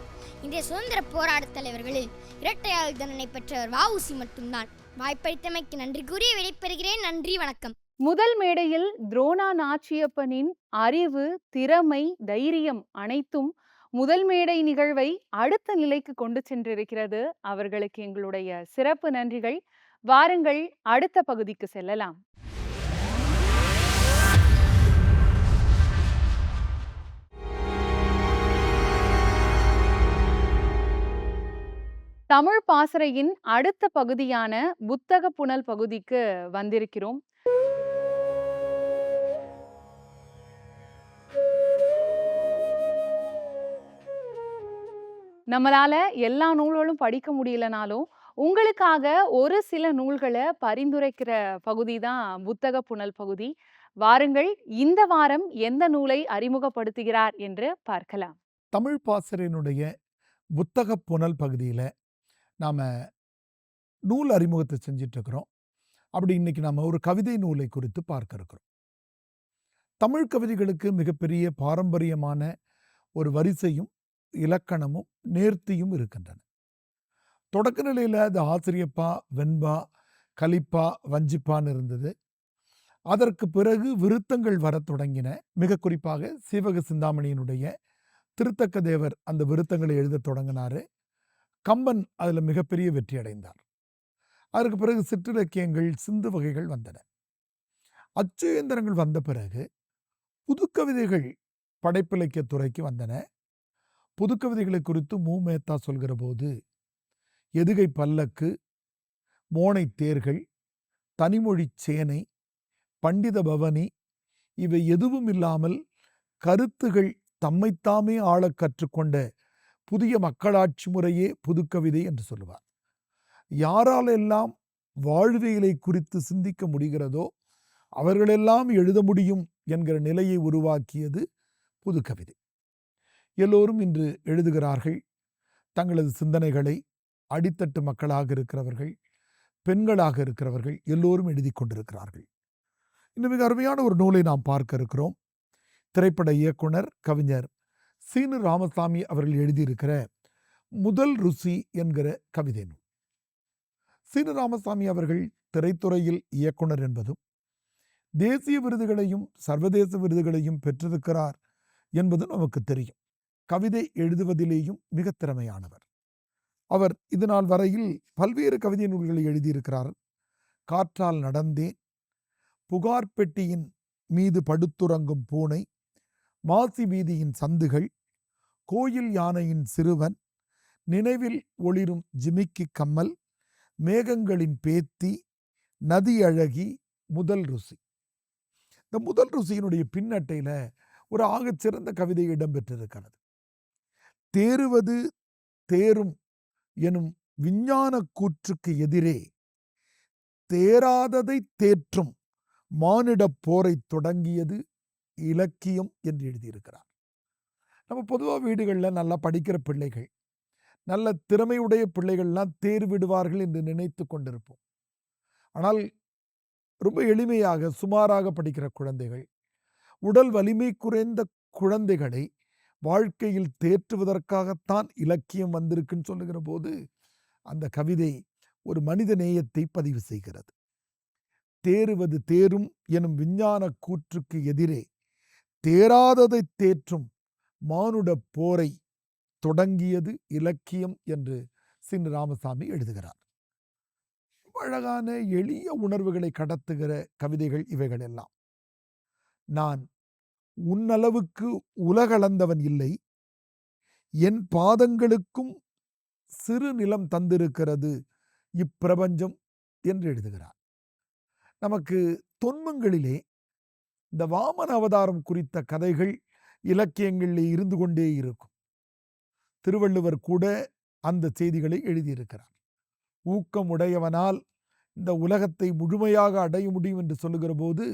இன்றைய சுதந்திர போராட்ட தலைவர்களில் இரட்டையாள் தண்டனை பெற்றவர் வ.உ.சி. மட்டும்தான். வாய்ப்பளித்தமைக்கு நன்றி கூறிய விடைபெறுகிறேன். நன்றி, வணக்கம். முதல் மேடையில் துரோணா நாச்சியப்பனின் அறிவு, திறமை, தைரியம் அனைத்தும் முதல் மேடை நிகழ்வை அடுத்த நிலைக்கு கொண்டு சென்றிருக்கிறது. அவர்களுக்கு எங்களுடைய சிறப்பு நன்றிகள். வாருங்கள், அடுத்த பகுதிக்கு செல்லலாம். தமிழ் பாசறையின் அடுத்த பகுதியான புத்தக புனல் பகுதிக்கு வந்திருக்கிறோம். நம்மளால எல்லா நூல்களும் படிக்க முடியலனாலும் உங்களுக்காக ஒரு சில நூல்களை பரிந்துரைக்கிற பகுதி தான் புத்தக புனல் பகுதி. வாருங்கள், இந்த வாரம் எந்த நூலை அறிமுகப்படுத்துகிறார் என்று பார்க்கலாம். தமிழ் பாசறையினுடைய புத்தக புனல் பகுதியில் நாம் நூல் அறிமுகத்தை செஞ்சிட்ருக்கிறோம். அப்படி இன்னைக்கு நாம் ஒரு கவிதை நூலை குறித்து பார்க்க இருக்கிறோம். தமிழ் கவிதைகளுக்கு மிகப்பெரிய பாரம்பரியமான ஒரு வரிசையும் இலக்கணமும் நேர்த்தியும் இருக்கின்றன. தொடக்க நிலையில் அது ஆசிரியப்பா, வெண்பா, கலிப்பா, வஞ்சிப்பான்னு இருந்தது. அதற்கு பிறகு விருத்தங்கள் வரத் தொடங்கின. மிக குறிப்பாக சீவக சிந்தாமணியினுடைய திருத்தக்க தேவர் அந்த விருத்தங்களை எழுதத் தொடங்கினார். கம்பன் அதில் மிகப்பெரிய வெற்றி அடைந்தார். அதற்கு பிறகு சிற்றிலக்கியங்கள், சிந்து வகைகள் வந்தன. அச்சு இயந்திரங்கள் வந்த பிறகு புதுக்கவிதைகள் படைப்பிலக்கிய துறைக்கு வந்தன. புதுக்கவிதைகளை குறித்து மூமேத்தா சொல்கிற போது எதுகை பல்லக்கு, மோனை தேர்கள், தனிமொழி சேனை, பண்டித பவனி இவை எதுவும் இல்லாமல் கருத்துகள் தம்மைத்தாமே ஆளக் கற்றுக்கொண்ட புதிய மக்களாட்சி முறையே புதுக்கவிதை என்று சொல்லுவார். யாராலெல்லாம் வாழ்வியலை குறித்து சிந்திக்க முடிகிறதோ அவர்களெல்லாம் எழுத முடியும் என்கிற நிலையை உருவாக்கியது புதுக்கவிதை. எல்லோரும் இன்று எழுதுகிறார்கள். தங்களது சிந்தனைகளை அடித்தட்டு மக்களாக இருக்கிறவர்கள், பெண்களாக இருக்கிறவர்கள் எல்லோரும் எழுதி கொண்டிருக்கிறார்கள். இன்னும் மிக அருமையான ஒரு நூலை நாம் பார்க்க இருக்கிறோம். திரைப்பட இயக்குனர், கவிஞர் சீனு ராமசாமி அவர்கள் எழுதியிருக்கிற முதல் ருசி என்கிற கவிதை நூல். சீனு ராமசாமி அவர்கள் திரைத்துறையில் இயக்குனர் என்பதும் தேசிய விருதுகளையும் சர்வதேச விருதுகளையும் பெற்றிருக்கிறார் என்பது நமக்கு தெரியும். கவிதை எழுதுவதிலேயும் மிக திறமையானவர். அவர் இதுநாள் வரையில் பல்வேறு கவிதை நூல்களை எழுதியிருக்கிறார். காற்றால் நடந்தேன், புகார் பெட்டியின் மீது படுத்துறங்கும் பூனை, மாசி வீதியின் சந்துகள், கோயில் யானையின் சிறுவன், நினைவில் ஒளிரும் ஜிமிக்கி கம்மல், மேகங்களின் பேத்தி, நதி அழகி, முதல் ருசி. இந்த முதல் ருசியினுடைய பின்னட்டையில் ஒரு ஆகச்சிறந்த கவிதை இடம்பெற்றிருக்கிறது. தேறுவது தேரும் எனும் விஞ்ஞான கூற்றுக்கு எதிரே தேராததை தேற்றும் மானிடப் போரை தொடங்கியது இலக்கியம் என்று எழுதியிருக்கிறார். நம்ம பொதுவாக வீடுகளில் நல்லா படிக்கிற பிள்ளைகள், நல்ல திறமையுடைய பிள்ளைகள்லாம் தேர்விடுவார்கள் என்று நினைத்து கொண்டிருப்போம். ஆனால் ரொம்ப எளிமையாக சுமாராக படிக்கிற குழந்தைகள், உடல் வலிமை குறைந்த குழந்தைகளை வாழ்க்கையில் தேற்றுவதற்காகத்தான் இலக்கியம் வந்திருக்குன்னு சொல்லுகிற போது அந்த கவிதை ஒரு மனித நேயத்தை பதிவு செய்கிறது. தேறுவது தேரும் எனும் விஞ்ஞான கூற்றுக்கு எதிரே தேராததை தேற்றும் மானுட போரை தொடங்கியது இலக்கியம் என்று சீனு ராமசாமி எழுதுகிறார். அழகான எளிய உணர்வுகளை கடத்துகிற கவிதைகள் இவைகள் எல்லாம். நான் உன்னளவுக்கு உலகளந்தவன் இல்லை, என் பாதங்களுக்கும் சிறு நிலம் தந்திருக்கிறது இப்பிரபஞ்சம் என்று எழுதுகிறார். நமக்கு தொன்மங்களிலே இந்த வாமன அவதாரம் குறித்த கதைகள் இலக்கியங்களிலே இருந்து கொண்டே இருக்கும். திருவள்ளுவர் கூட அந்த செய்திகளை எழுதியிருக்கிறார். ஊக்கமுடையவனால் இந்த உலகத்தை முழுமையாக அடைய முடியும் என்று சொல்லுகிற போது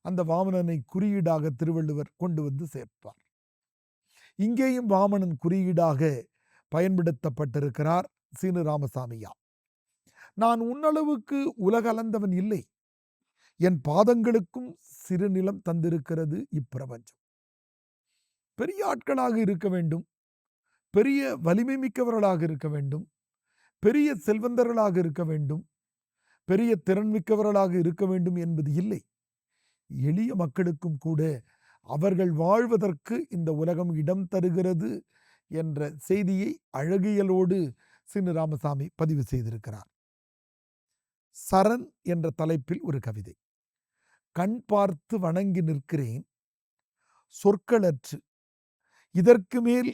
அந்த வாமனனை குறியீடாக திருவள்ளுவர் கொண்டு வந்து சேர்ப்பார். இங்கேயும் வாமனன் குறியீடாக பயன்படுத்தப்பட்டிருக்கிறார் சீனு ராமசாமியா. நான் உன்னளவுக்கு உலகளந்தவன் இல்லை, என் பாதங்களுக்கும் சிறு நிலம் தந்திருக்கிறது இப்பிரபஞ்சம். பெரிய ஆட்களாக இருக்க வேண்டும், பெரிய வலிமை மிக்கவர்களாக இருக்க வேண்டும், பெரிய செல்வந்தர்களாக இருக்க வேண்டும், பெரிய திறன் மிக்கவர்களாக இருக்க வேண்டும் என்பது இல்லை. எளிய மக்களுக்கும் கூட அவர்கள் வாழ்வதற்கு இந்த உலகம் இடம் தருகிறது என்ற செய்தியை அழகியலோடு சீனு ராமசாமி பதிவு செய்திருக்கிறார். சரண் என்ற தலைப்பில் ஒரு கவிதை. கண் பார்த்து வணங்கி நிற்கிறேன் சொற்களற்று, இதற்கு மேல்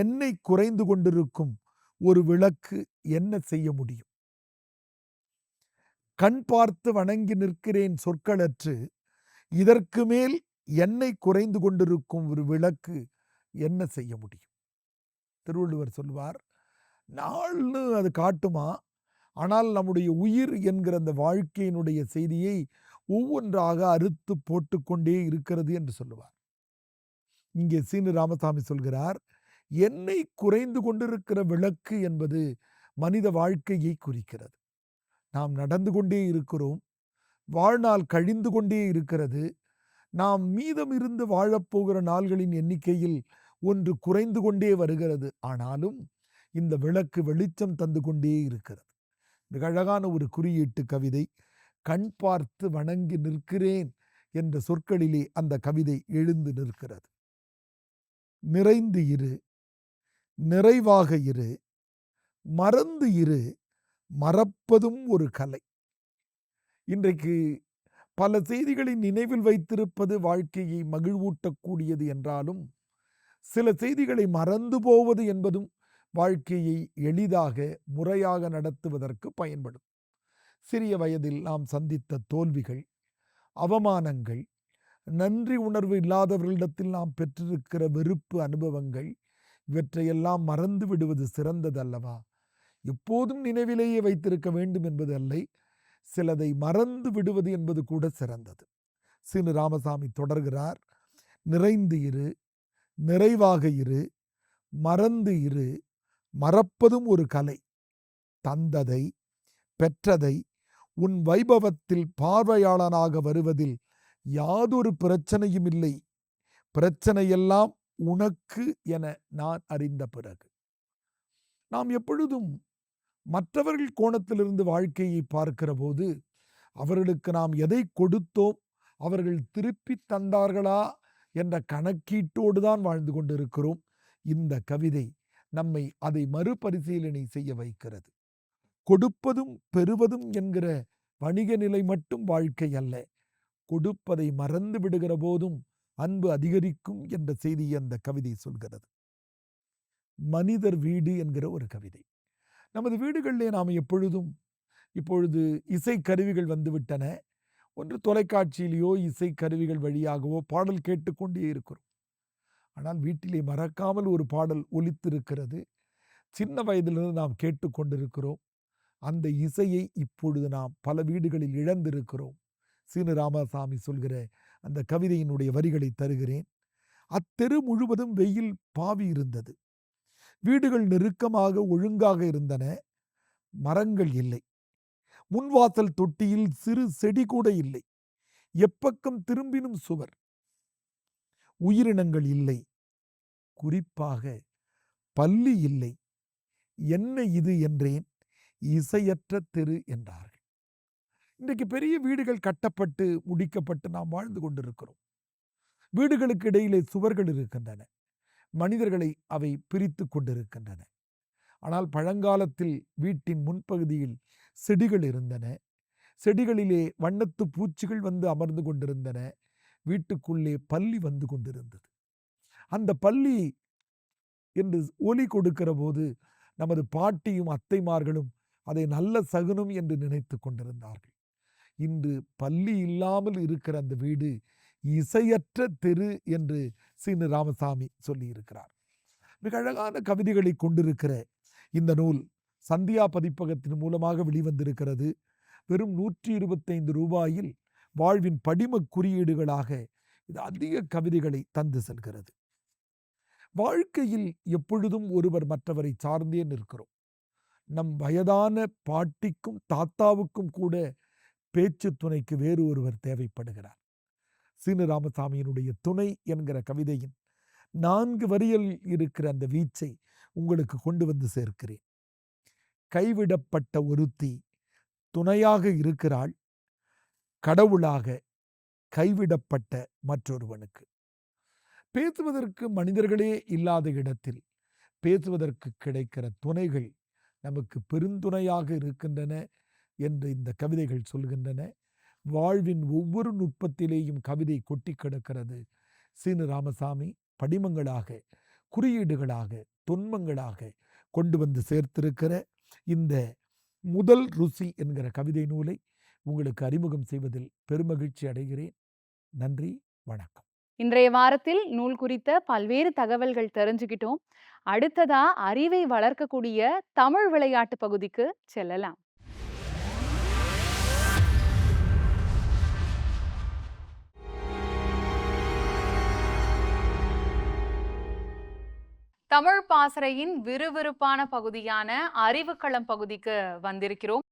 என்னை குறைந்து கொண்டிருக்கும் ஒரு விளக்கு என்ன செய்ய முடியும்? கண் பார்த்து வணங்கி நிற்கிறேன் சொற்களற்று, இதற்கு மேல் என்னை குறைந்து கொண்டிருக்கும் ஒரு விளக்கு என்ன செய்ய முடியும்? திருவள்ளுவர் சொல்வார், நாள்னு அது காட்டுமா, ஆனால் நம்முடைய உயிர் என்கிற அந்த வாழ்க்கையினுடைய செய்தியை ஒவ்வொன்றாக அறுத்து போட்டுக்கொண்டே இருக்கிறது என்று சொல்லுவார். இங்கே சீனு ராமசாமி சொல்கிறார், என்னை குறைந்து கொண்டிருக்கிற விளக்கு என்பது மனித வாழ்க்கையை குறிக்கிறது. நாம் நடந்து கொண்டே இருக்கிறோம், வாழ்நாள் கழிந்து கொண்டே இருக்கிறது, நாம் மீதம் இருந்து வாழப்போகிற நாள்களின் எண்ணிக்கையில் ஒன்று குறைந்து கொண்டே வருகிறது. ஆனாலும் இந்த விளக்கு வெளிச்சம் தந்து கொண்டே இருக்கிறது. மிக அழகான ஒரு குறியீட்டு கவிதை. கண் பார்த்து வணங்கி நிற்கிறேன் என்ற சொற்களிலே அந்த கவிதை எழுந்து நிற்கிறது. நிறைந்து இரு, நிறைவாக இரு, மறந்து இரு, மறப்பதும் ஒரு கலை. இன்றைக்கு பல செய்திகளை நினைவில் வைத்திருப்பது வாழ்க்கையை மகிழ்வூட்டக்கூடியது என்றாலும், சில செய்திகளை மறந்து போவது என்பதும் வாழ்க்கையை எளிதாக முறையாக நடத்துவதற்கு பயன்படும். சிறிய வயதில் நாம் சந்தித்த தோல்விகள், அவமானங்கள், நன்றி உணர்வு இல்லாதவர்களிடத்தில் நாம் பெற்றிருக்கிற வெறுப்பு அனுபவங்கள், இவற்றையெல்லாம் மறந்து விடுவது சிறந்ததல்லவா? எப்போதும் நினைவிலேயே வைத்திருக்க வேண்டும் என்பது அல்ல, சிலதை மறந்து விடுவது என்பது கூட சிறந்தது. சீனு ராமசாமி தொடர்கிறார். நிறைந்து இரு, நிறைவாக இரு, மறந்து இரு, மறப்பதும் ஒரு கலை. தந்ததை பெற்றதை உன் வைபவத்தில் பார்வையாளனாக வருவதில் யாதொரு பிரச்சனையும் இல்லை. பிரச்சனையெல்லாம் உனக்கு என நான் அறிந்த பிறகு. நாம் எப்பொழுதும் மற்றவர்கள் கோணத்திலிருந்து வாழ்க்கையை பார்க்கிற போது அவர்களுக்கு நாம் எதை கொடுத்தோம், அவர்கள் திருப்பி தந்தார்களா என்ற கணக்கீட்டோடு தான் வாழ்ந்து கொண்டிருக்கிறோம். இந்த கவிதை நம்மை அதை மறுபரிசீலனை செய்ய வைக்கிறது. கொடுப்பதும் பெறுவதும் என்கிற வணிக நிலை மட்டும் வாழ்க்கை அல்ல. கொடுப்பதை மறந்து விடுகிற போதும் அன்பு அதிகரிக்கும் என்ற செய்தியை அந்த கவிதை சொல்கிறது. மனிதர் வீடு என்கிற ஒரு கவிதை. நமது வீடுகளிலே நாம் இப்பொழுது இசை கருவிகள் வந்துவிட்டன. ஒன்று தொலைக்காட்சியிலேயோ இசை கருவிகள் வழியாகவோ பாடல் கேட்டுக்கொண்டே இருக்கிறோம். ஆனால் வீட்டிலே மறக்காமல் ஒரு பாடல் ஒலித்திருக்கிறது. சின்ன வயதிலிருந்து நாம் கேட்டுக்கொண்டிருக்கிறோம். அந்த இசையை இப்பொழுது நாம் பல வீடுகளில் இழந்திருக்கிறோம். சீனு ராமசாமி சொல்கிற அந்த கவிதையினுடைய வரிகளை தருகிறேன். அத்தெரு முழுவதும் வெயில் பாவி இருந்தது. வீடுகள் நெருக்கமாக ஒழுங்காக இருந்தன. மரங்கள் இல்லை. முன்வாசல் தொட்டியில் சிறு செடி கூட இல்லை. எப்பக்கம் திரும்பினும் சுவர். உயிரினங்கள் இல்லை. குறிப்பாக பள்ளி இல்லை. என்ன இது என்றேன். இசையற்ற தெரு என்றார்கள். இன்றைக்கு பெரிய வீடுகள் கட்டப்பட்டு முடிக்கப்பட்டு நாம் வாழ்ந்து கொண்டிருக்கிறோம். வீடுகளுக்கு இடையிலே சுவர்கள் இருக்கின்றன. மனிதர்களை அவை பிரித்து கொண்டிருக்கின்றன. ஆனால் பழங்காலத்தில் வீட்டின் முன்பகுதியில் செடிகள் இருந்தன. செடிகளிலே வண்ணத்து பூச்சிகள் வந்து அமர்ந்து கொண்டிருந்தன. வீட்டுக்குள்ளே பள்ளி வந்து கொண்டிருந்தது. அந்த பள்ளி என்று ஒலி கொடுக்கிற போது நமது பாட்டியும் அத்தைமார்களும் அதை நல்ல சகுனம் என்று நினைத்து கொண்டிருந்தார்கள். இன்று பள்ளி இல்லாமல் இருக்கிற அந்த வீடு இசையற்ற தெரு என்று சீனு ராமசாமி சொல்லியிருக்கிறார். மிக அழகான கவிதைகளை கொண்டிருக்கிற இந்த நூல் சந்தியா பதிப்பகத்தின் மூலமாக வெளிவந்திருக்கிறது. வெறும் 125 ரூபாயில் வாழ்வின் படிம குறியீடுகளாக இது அதிக கவிதைகளை தந்து செல்கிறது. வாழ்க்கையில் எப்பொழுதும் ஒருவர் மற்றவரை சார்ந்தே நிற்கிறோம். நம் வயதான பாட்டிக்கும் தாத்தாவுக்கும் கூட பேச்சு துணைக்கு வேறு ஒருவர் தேவைப்படுகிறார். சீனு ராமசாமியினுடைய துணை என்கிற கவிதையின் 4 வரியில் இருக்கிற அந்த வீச்சை உங்களுக்கு கொண்டு வந்து சேர்க்கிறேன். கைவிடப்பட்ட ஒருத்தி துணையாக இருக்கிறாள், கடவுளாக கைவிடப்பட்ட மற்றொருவனுக்கு. பேசுவதற்கு மனிதர்களே இல்லாத இடத்தில் பேசுவதற்கு கிடைக்கிற துணைகள் நமக்கு பெருந்துணையாக இருக்கின்றன என்று இந்த கவிதைகள் சொல்கின்றன. வாழ்வின் ஒவ்வொரு நுட்பத்திலேயும் கவிதை கொட்டி கிடக்கிறது. சீனு ராமசாமி படிமங்களாக, குறியீடுகளாக, தொன்மங்களாக கொண்டு வந்து சேர்த்திருக்கிற இந்த முதல் ருசி என்கிற கவிதை நூலை உங்களுக்கு அறிமுகம் செய்வதில் பெருமகிழ்ச்சி அடைகிறேன். நன்றி, வணக்கம். இன்றைய வாரத்தில் நூல் குறித்த பல்வேறு தகவல்கள் தெரிஞ்சுக்கிட்டோம். அடுத்ததா அறிவை வளர்க்கக்கூடிய தமிழ் விளையாட்டு பகுதிக்கு செல்லலாம். தமிழ் பாசறையின் விறுவிறுப்பான பகுதியான அறிவுக்களம் பகுதிக்கு வந்திருக்கிறோம்.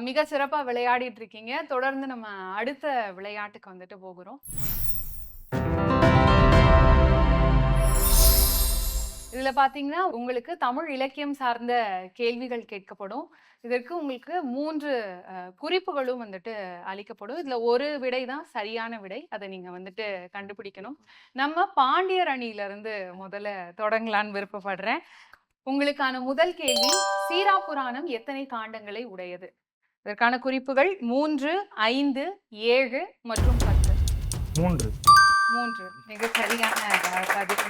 மிக சிறப்பா விளையாடிட்டு இருக்கீங்க. தொடர்ந்து நம்ம அடுத்த விளையாட்டுக்கு வந்துட்டு போகிறோம். இதுல பாத்தீங்கன்னா உங்களுக்கு தமிழ் இலக்கியம் சார்ந்த கேள்விகள் கேட்கப்படும். இதற்கு உங்களுக்கு 3 குறிப்புகளும் வந்துட்டு அளிக்கப்படும். இதுல ஒரு விடை தான் சரியான விடை. அதை நீங்க வந்துட்டு கண்டுபிடிக்கணும். நம்ம பாண்டியர் அணியில இருந்து முதல்ல தொடங்கலான்னு விருப்பப்படுறேன். உங்களுக்கான முதல் கேள்வி, சீராப்புராணம் எத்தனை காண்டங்களை உடையது? இதற்கான குறிப்புகள் 3, 5, 7 மற்றும் 10. 3. 3 மிக சரியான பதில்.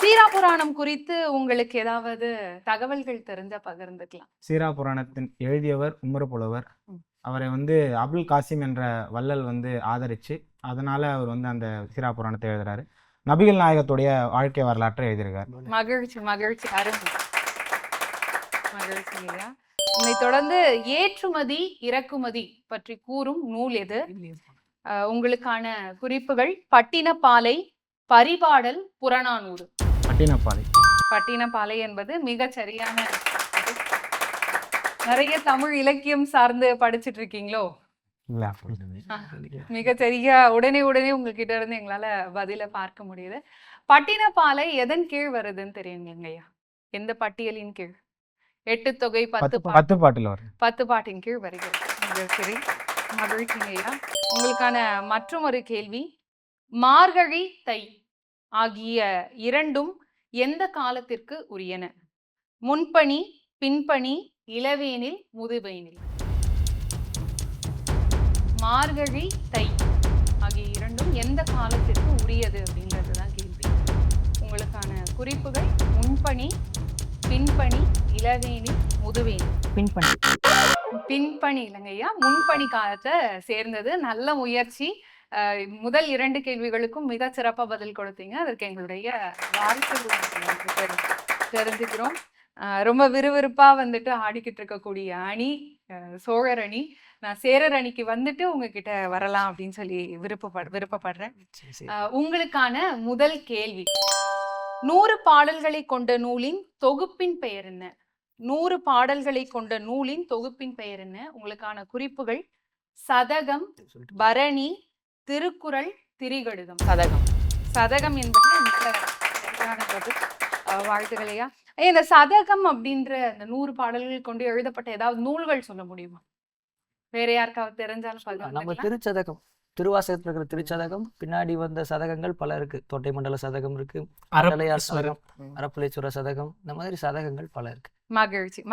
சீராபுராணம் குறித்து உங்களுக்கு ஏதாவது தகவல்கள் தெரிஞ்ச பகிர்ந்துக்கலாம். சீராபுராணத்தின் எழுதியவர் உமரப்புலவர். அவரை அபுல் காசிம் என்ற வள்ளல் ஆதரிச்சு, அதனால அவர் அந்த சீராபுராணத்தை எழுதுறாரு. நபிகள் நாயகத்துடைய வாழ்க்கை வரலாற்றை எழுதியிருக்கார். மகிழ்ச்சி மகிழ்ச்சி, அருமை, மகிழ்ச்சி ஐயா. இதை தொடர்ந்து ஏற்றுமதி இறக்குமதி பற்றி கூறும் நூல் எது? உங்களுக்கான குறிப்புகள் பட்டினப்பாலை, பரிபாடல், புறநானூறு. பட்டினப்பாலை. பட்டினப்பாலை என்பது மிக சரியான. நிறைய தமிழ் இலக்கியம் சார்ந்து படிச்சுட்டு இருக்கீங்களோ? மிக சரியா உடனே உங்ககிட்ட இருந்து எங்களால பதில பார்க்க முடியுது. பட்டினப்பாலை எதன் கீழ் வருதுன்னு தெரியுங்கய்யா? எந்த பட்டியலின் கீழ்? 8 தொகை 10 பாட்டுல வரும். 10 பாட்டின் கீழ் வருகிறது. சரி, மகிழ்ச்சிங்கய்யா. உங்களுக்கான மற்றும் ஒரு கேள்வி, மார்கழி, தை ஆகிய இரண்டும் எந்த காலத்திற்கு உரியன? முன்பனி, பின்பனி, இளவேனில், முதுவேனில். மார்கழி, தை ஆகிய இரண்டும் எந்த காலத்திற்கு உரியது அப்படின்றதுதான் கேள்வி. உங்களுக்கான குறிப்புகள் முன்பனி, பின்பனி, இளவேனில், முதுவேனில். பின்பணி. பின்பணி இல்லைங்கய்யா, முன்பணி காலத்தை சேர்ந்தது. நல்ல முயற்சி. முதல் 2 கேள்விகளுக்கும் மிக சிறப்பா பதில் கொடுத்தீங்க. அதற்கு எங்களுடைய வாழ்த்துக்கள் தெரிஞ்சுக்கிறோம். ரொம்ப விறுவிறுப்பா ஆடிக்கிட்டு இருக்கக்கூடிய அணி சோழர் அணி. நான் சேரர் அணிக்கு உங்ககிட்ட வரலாம் அப்படின்னு சொல்லி விருப்பப்படுறேன். உங்களுக்கான முதல் கேள்வி, 100 பாடல்களை கொண்ட நூலின் தொகுப்பின் பெயர் என்ன? 100 பாடல்களை கொண்ட நூலின் தொகுப்பின் பெயர் என்ன? உங்களுக்கான குறிப்புகள் சதகம், பரணி, திருக்குறள், திரிகடுகம். சதகம். சதகம் என்பது சரியான பதில். வாழ்த்துக்களையா. இந்த சதகம் அப்படின்ற அந்த 100 பாடல்கள் கொண்டு எழுதப்பட்ட ஏதாவது நூல்கள் சொல்ல முடியுமா? வேற யாருக்காவது தெரிஞ்சாலும் நம்ம திருச்சதகம், திருவாசகத்தில் இருக்கிற திருச்சதகம், பின்னாடி வந்த சதகங்கள் பல இருக்கு. தோட்டை மண்டல சதகம் இருக்கு, அரப்பளையார் சதகம், அரப்பளேஸ்வர சதகம், இந்த மாதிரி சதகங்கள் பல இருக்கு.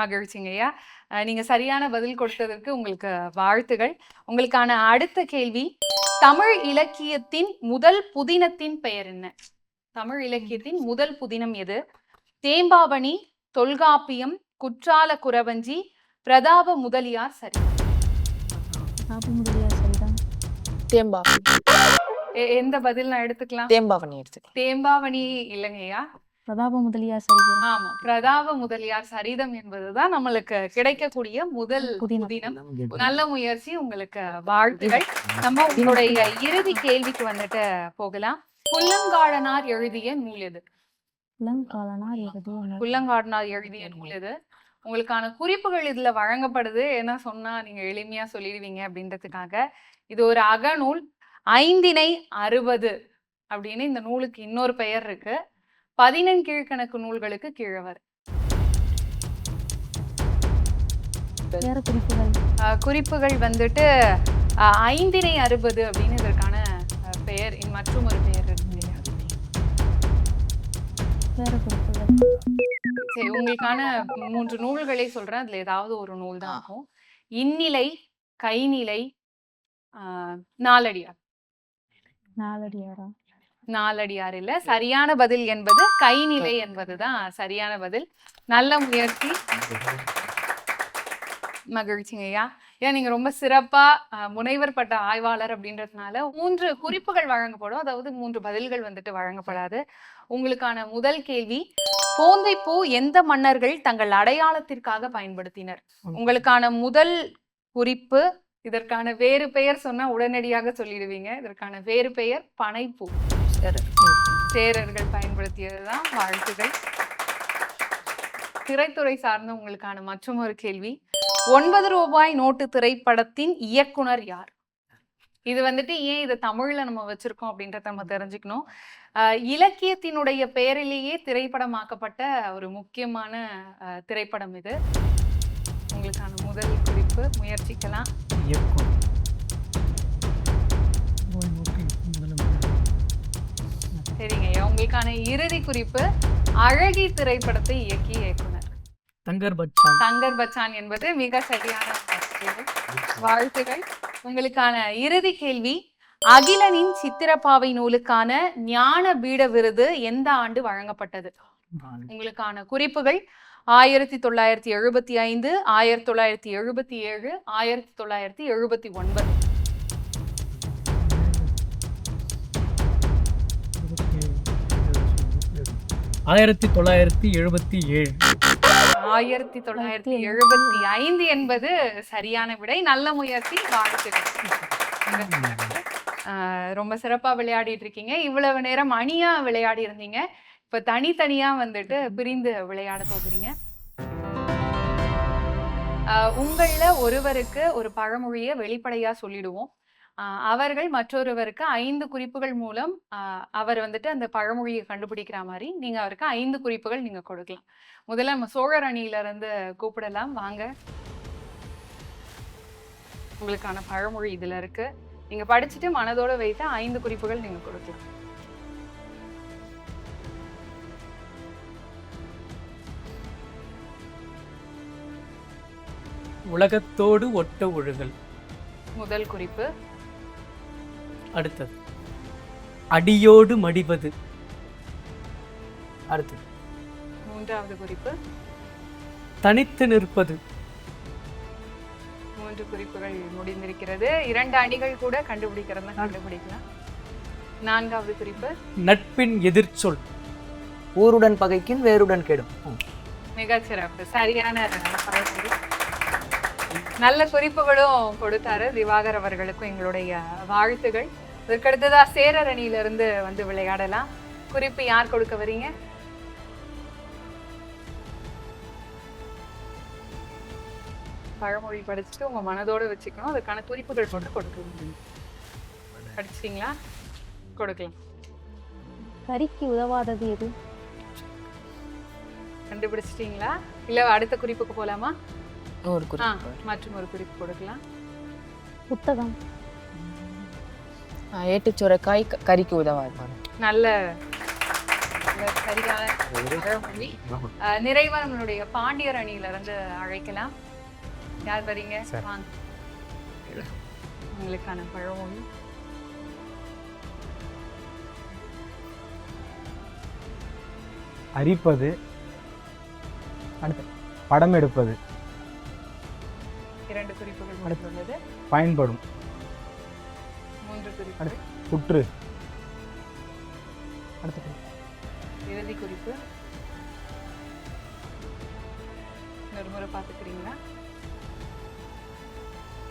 மகிழ்ச்சிங்கய்யா. நீங்க சரியான பதில் கொடுத்ததற்கு உங்களுக்கு வாழ்த்துகள். உங்களுக்கான அடுத்த கேள்வி, தமிழ் இலக்கியத்தின் முதல் புதினத்தின் பெயர் என்ன? தமிழ் இலக்கியத்தின் முதல் புதினம் எது? தேம்பாவணி, தொல்காப்பியம், குற்றால குறவஞ்சி, பிரதாப முதலியார் சரிதம். தேம்பாவணி. எந்த பதில் நான் எடுத்துக்கலாம்? தேம்பாவணி எடுத்துக்கலாம். தேம்பாவணி இல்லைங்கய்யா, பிரதாப முதலியார் சரிதம். ஆமா, பிரதாப முதலியார் சரிதம் என்பதுதான் நம்மளுக்கு கிடைக்கக்கூடிய முதல் புதினம். நல்ல முயற்சி, உங்களுக்கு வாழ்த்துகள். நம்ம உங்களுடைய இறுதி கேள்விக்கு போகலாம். புல்லங்காடனார் எழுதிய நூல் எது? புல்லங்காடனார் எழுதிய நூல் எது? உங்களுக்கான குறிப்புகள் இதுல வழங்கப்படுது. ஏன்னா சொன்னா நீங்க எளிமையா சொல்லிடுவீங்க அப்படின்றதுக்காக. இது ஒரு அகநூல். 5 60 அப்படின்னு இந்த நூலுக்கு இன்னொரு பெயர் இருக்கு. 11 கீழ்கணக்கு நூல்களுக்கு கீழவர். குறிப்புகள் 5 60 அப்படின்னு இதற்கான பெயர். மற்றும் ஒரு பெயர் இருக்கு. சரி, உங்களுக்கான 3 நூல்களை சொல்றேன். அதுல ஏதாவது ஒரு நூல் தான் ஆகும். இந்நிலை, கைநிலை, நாலடியார். நாலடியார் இல்ல, சரியான பதில் என்பது கைநிலை என்பதுதான் சரியான பதில். நல்ல முயற்சி, மகிழ்ச்சிங்கய்யா. ஏன் நீங்க ரொம்ப சிறப்பா முனைவர் பட்ட ஆய்வாளர் அப்படின்றதுனால 3 குறிப்புகள் வழங்கப்படும். அதாவது 3 பதில்கள் வழங்கப்படாது. உங்களுக்கான முதல் கேள்வி, போந்தை பூ எந்த மன்னர்கள் தங்கள் அடையாளத்திற்காக பயன்படுத்தினர்? உங்களுக்கான முதல் குறிப்பு, இதற்கான வேறு பெயர் சொன்னா உடனடியாக சொல்லிடுவீங்க. இதற்கான வேறு பெயர் பனைப்பூ. சேரர்கள் பயன்படுத்தியதுதான். வாழ்த்துகள். திரைத்துறை சார்ந்த உங்களுக்கான மற்றும் ஒரு கேள்வி, 9 ரூபாய் நோட்டு திரைப்படத்தின் இயக்குனர் யார்? இது வந்துட்டு ஏன் இதை தமிழ்ல நம்ம வச்சிருக்கோம் அப்படின்றத நம்ம தெரிஞ்சுக்கணும். இலக்கியத்தினுடைய பெயரிலேயே திரைப்படமாக்கப்பட்ட ஒரு முக்கியமான திரைப்படம் இது. உங்களுக்கான முதல் குறிப்பு, முயற்சிக்கலாம். சரிங்க, உங்களுக்கான இறுதி குறிப்பு, அழகி திரைப்படத்தை இயக்கிய இயக்குனர். தங்கர் பச்சான். தங்கர் பச்சான் என்பது மிக சரியான வாழ்த்துகள். உங்களுக்கான இறுதி கேள்வி, அகிலனின் சித்திரப்பாவை நூலுக்கான ஞான பீட விருது எந்த ஆண்டு வழங்கப்பட்டது? உங்களுக்கான குறிப்புகள் 1975, 1977, 1979. 1977. 1975 என்பது சரியான விடை. நல்ல முயற்சி, வாழ்த்துக்கள். ரொம்ப சிறப்பா விளையாடிட்டு இருக்கீங்க. இவ்வளவு நேரம் அணியா விளையாடி இருந்தீங்க, இப்ப தனித்தனியா வந்துட்டு பிரிந்து விளையாட போகிறீங்க. உங்கள ஒருவருக்கு ஒரு பழமொழியை வெளிப்படையா சொல்லிடுவோம். அவர்கள் மற்றொருவருக்கு 5 குறிப்புகள் மூலம் அவர் வந்துட்டு அந்த பழமொழியை கண்டுபிடிக்கிற மாதிரி நீங்க அவருக்கு 5 குறிப்புகள் நீங்க கொடுக்கலாம். முதல்ல நம்ம சோழர் அணியில இருந்து கூப்பிடலாம், வாங்க. உங்களுக்கான பழமொழி இதுல இருக்கு. நீங்க படிச்சுட்டு மனதோட வைத்து 5 குறிப்புகள் நீங்க கொடுக்கலாம். உலகத்தோடு ஒட்ட ஒழுகல். முதல் குறிப்பு. அடுத்தது அடியோடு மடிவது. அடுத்தது மூன்றாவது குறிப்பு. தனித்து நிற்பது. 3 குறிப்புகள் முடிந்திருக்கிறது. 2 அணிகள் கூட கண்டுபிடிக்கிறதா கண்டுபிடிக்கலாம். 4வது குறிப்பு. நட்பின் எதிர்ச்சொல். ஊருடன் பகைக்கின் வேருடன் கெடும். மிகச்சிறப்பு, சரியான பழமொழி. நல்ல குறிப்புகளும் கொடுத்தாரு திவாகர் அவர்களுக்கும் எங்களுடைய வாழ்த்துகள். இதற்கடுத்ததா சேரர் அணியிலிருந்து வந்து விளையாடலாம். குறிப்பு யார் கொடுக்க வரீங்க? பழமொழி படிச்சுட்டு உங்க மனதோட வச்சுக்கணும். அதுக்கான குறிப்புகள் கொண்டு கொடுக்கணும். படிச்சிட்டீங்களா? கொடுக்கலாம். கறிக்கு உதவாதது எது? கண்டுபிடிச்சிட்டீங்களா? இல்ல அடுத்த குறிப்புக்கு போலாமா? மற்றும் ஒரு குறிப்பு கொடுக்கலாம். புத்தகம். ஏட்டுச்சுரைக்காய் கறிக்கு உதவாது. நல்ல சரியான பழமொழி. நிறைவா நம்மளுடைய பாண்டியர் அணியில இருந்து அழைக்கலாம். யார் வரீங்க? வாங்க. உங்களுக்கான பழமொழி. அரிப்பது. அடுத்து படம் எடுப்பது. 2 குறிப்புகள் கொடுத்துள்ளது. பயன்படும். 3 குறிப்புகள். புற்று. அடுத்த இறுதி குறிப்பு. ஒரு முறை பார்த்துக்கிறீங்களா?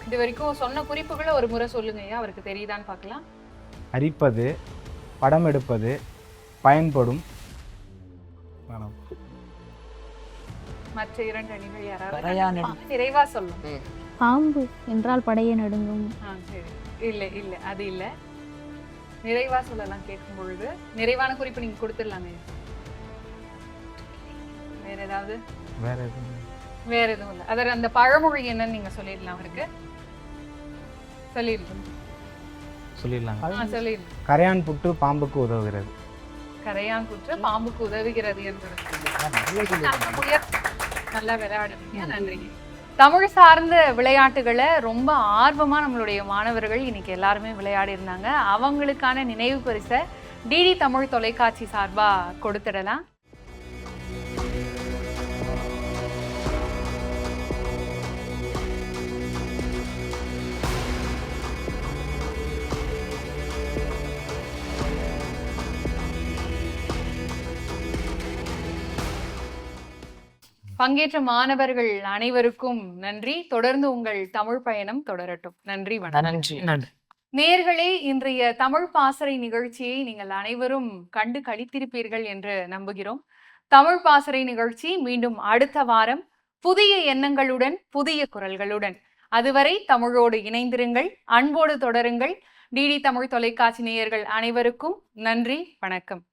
இது வரைக்கும் சொன்ன குறிப்புகளை ஒரு முறை சொல்லுங்க ஐயா, அவருக்கு தெரியுதான்னு பார்க்கலாம். அரிப்பது, படம் எடுப்பது, பயன்படும். மற்ற 2 அணிகள் யாராவது கரையான் நிறைவா சொல்லும். பாம்பு என்றால் படையை நடுங்கும். சரி, இல்ல இல்ல அது இல்ல. நிறைவா சொல்லலாம் கேட்கும் பொழுது. நிறைவான குறிப்பு நீங்க கொடுத்துடலாமே. வேற ஏதாவது? வேற எதுவும் இல்ல. அத அந்த பழமொழி என்னன்னு நீங்க சொல்லிடலாம் அவருக்கு. சொல்லிடலாம். சொல்லிடலாம். கரையான் புற்று பாம்புக்கு உதவுகிறது. கரையான் புற்று பாம்புக்கு உதவுகிறது என்பது. நல்லா விளையாடுறீங்க, நன்றி. தமிழ் சார்ந்த விளையாட்டுகளை ரொம்ப ஆர்வமா நம்மளுடைய மாணவர்கள் இன்னைக்கு எல்லாருமே விளையாடி இருந்தாங்க. அவங்களுக்கான நினைவு பரிசை டிடி தமிழ் தொலைக்காட்சி சார்பா கொடுத்துடலாம். பங்கேற்ற மாணவர்கள் அனைவருக்கும் நன்றி. தொடர்ந்து உங்கள் தமிழ் பயணம் தொடரட்டும். நன்றி, வணக்கம். நன்றி. நேயர்களே, இன்றைய தமிழ் பாசறை நிகழ்ச்சியை நீங்கள் அனைவரும் கண்டு களித்திருப்பீர்கள் என்று நம்புகிறோம். தமிழ் பாசறை நிகழ்ச்சி மீண்டும் அடுத்த வாரம் புதிய எண்ணங்களுடன், புதிய குரல்களுடன். அதுவரை தமிழோடு இணைந்திருங்கள், அன்போடு தொடருங்கள். டிடி தமிழ் தொலைக்காட்சி நேயர்கள் அனைவருக்கும் நன்றி, வணக்கம்.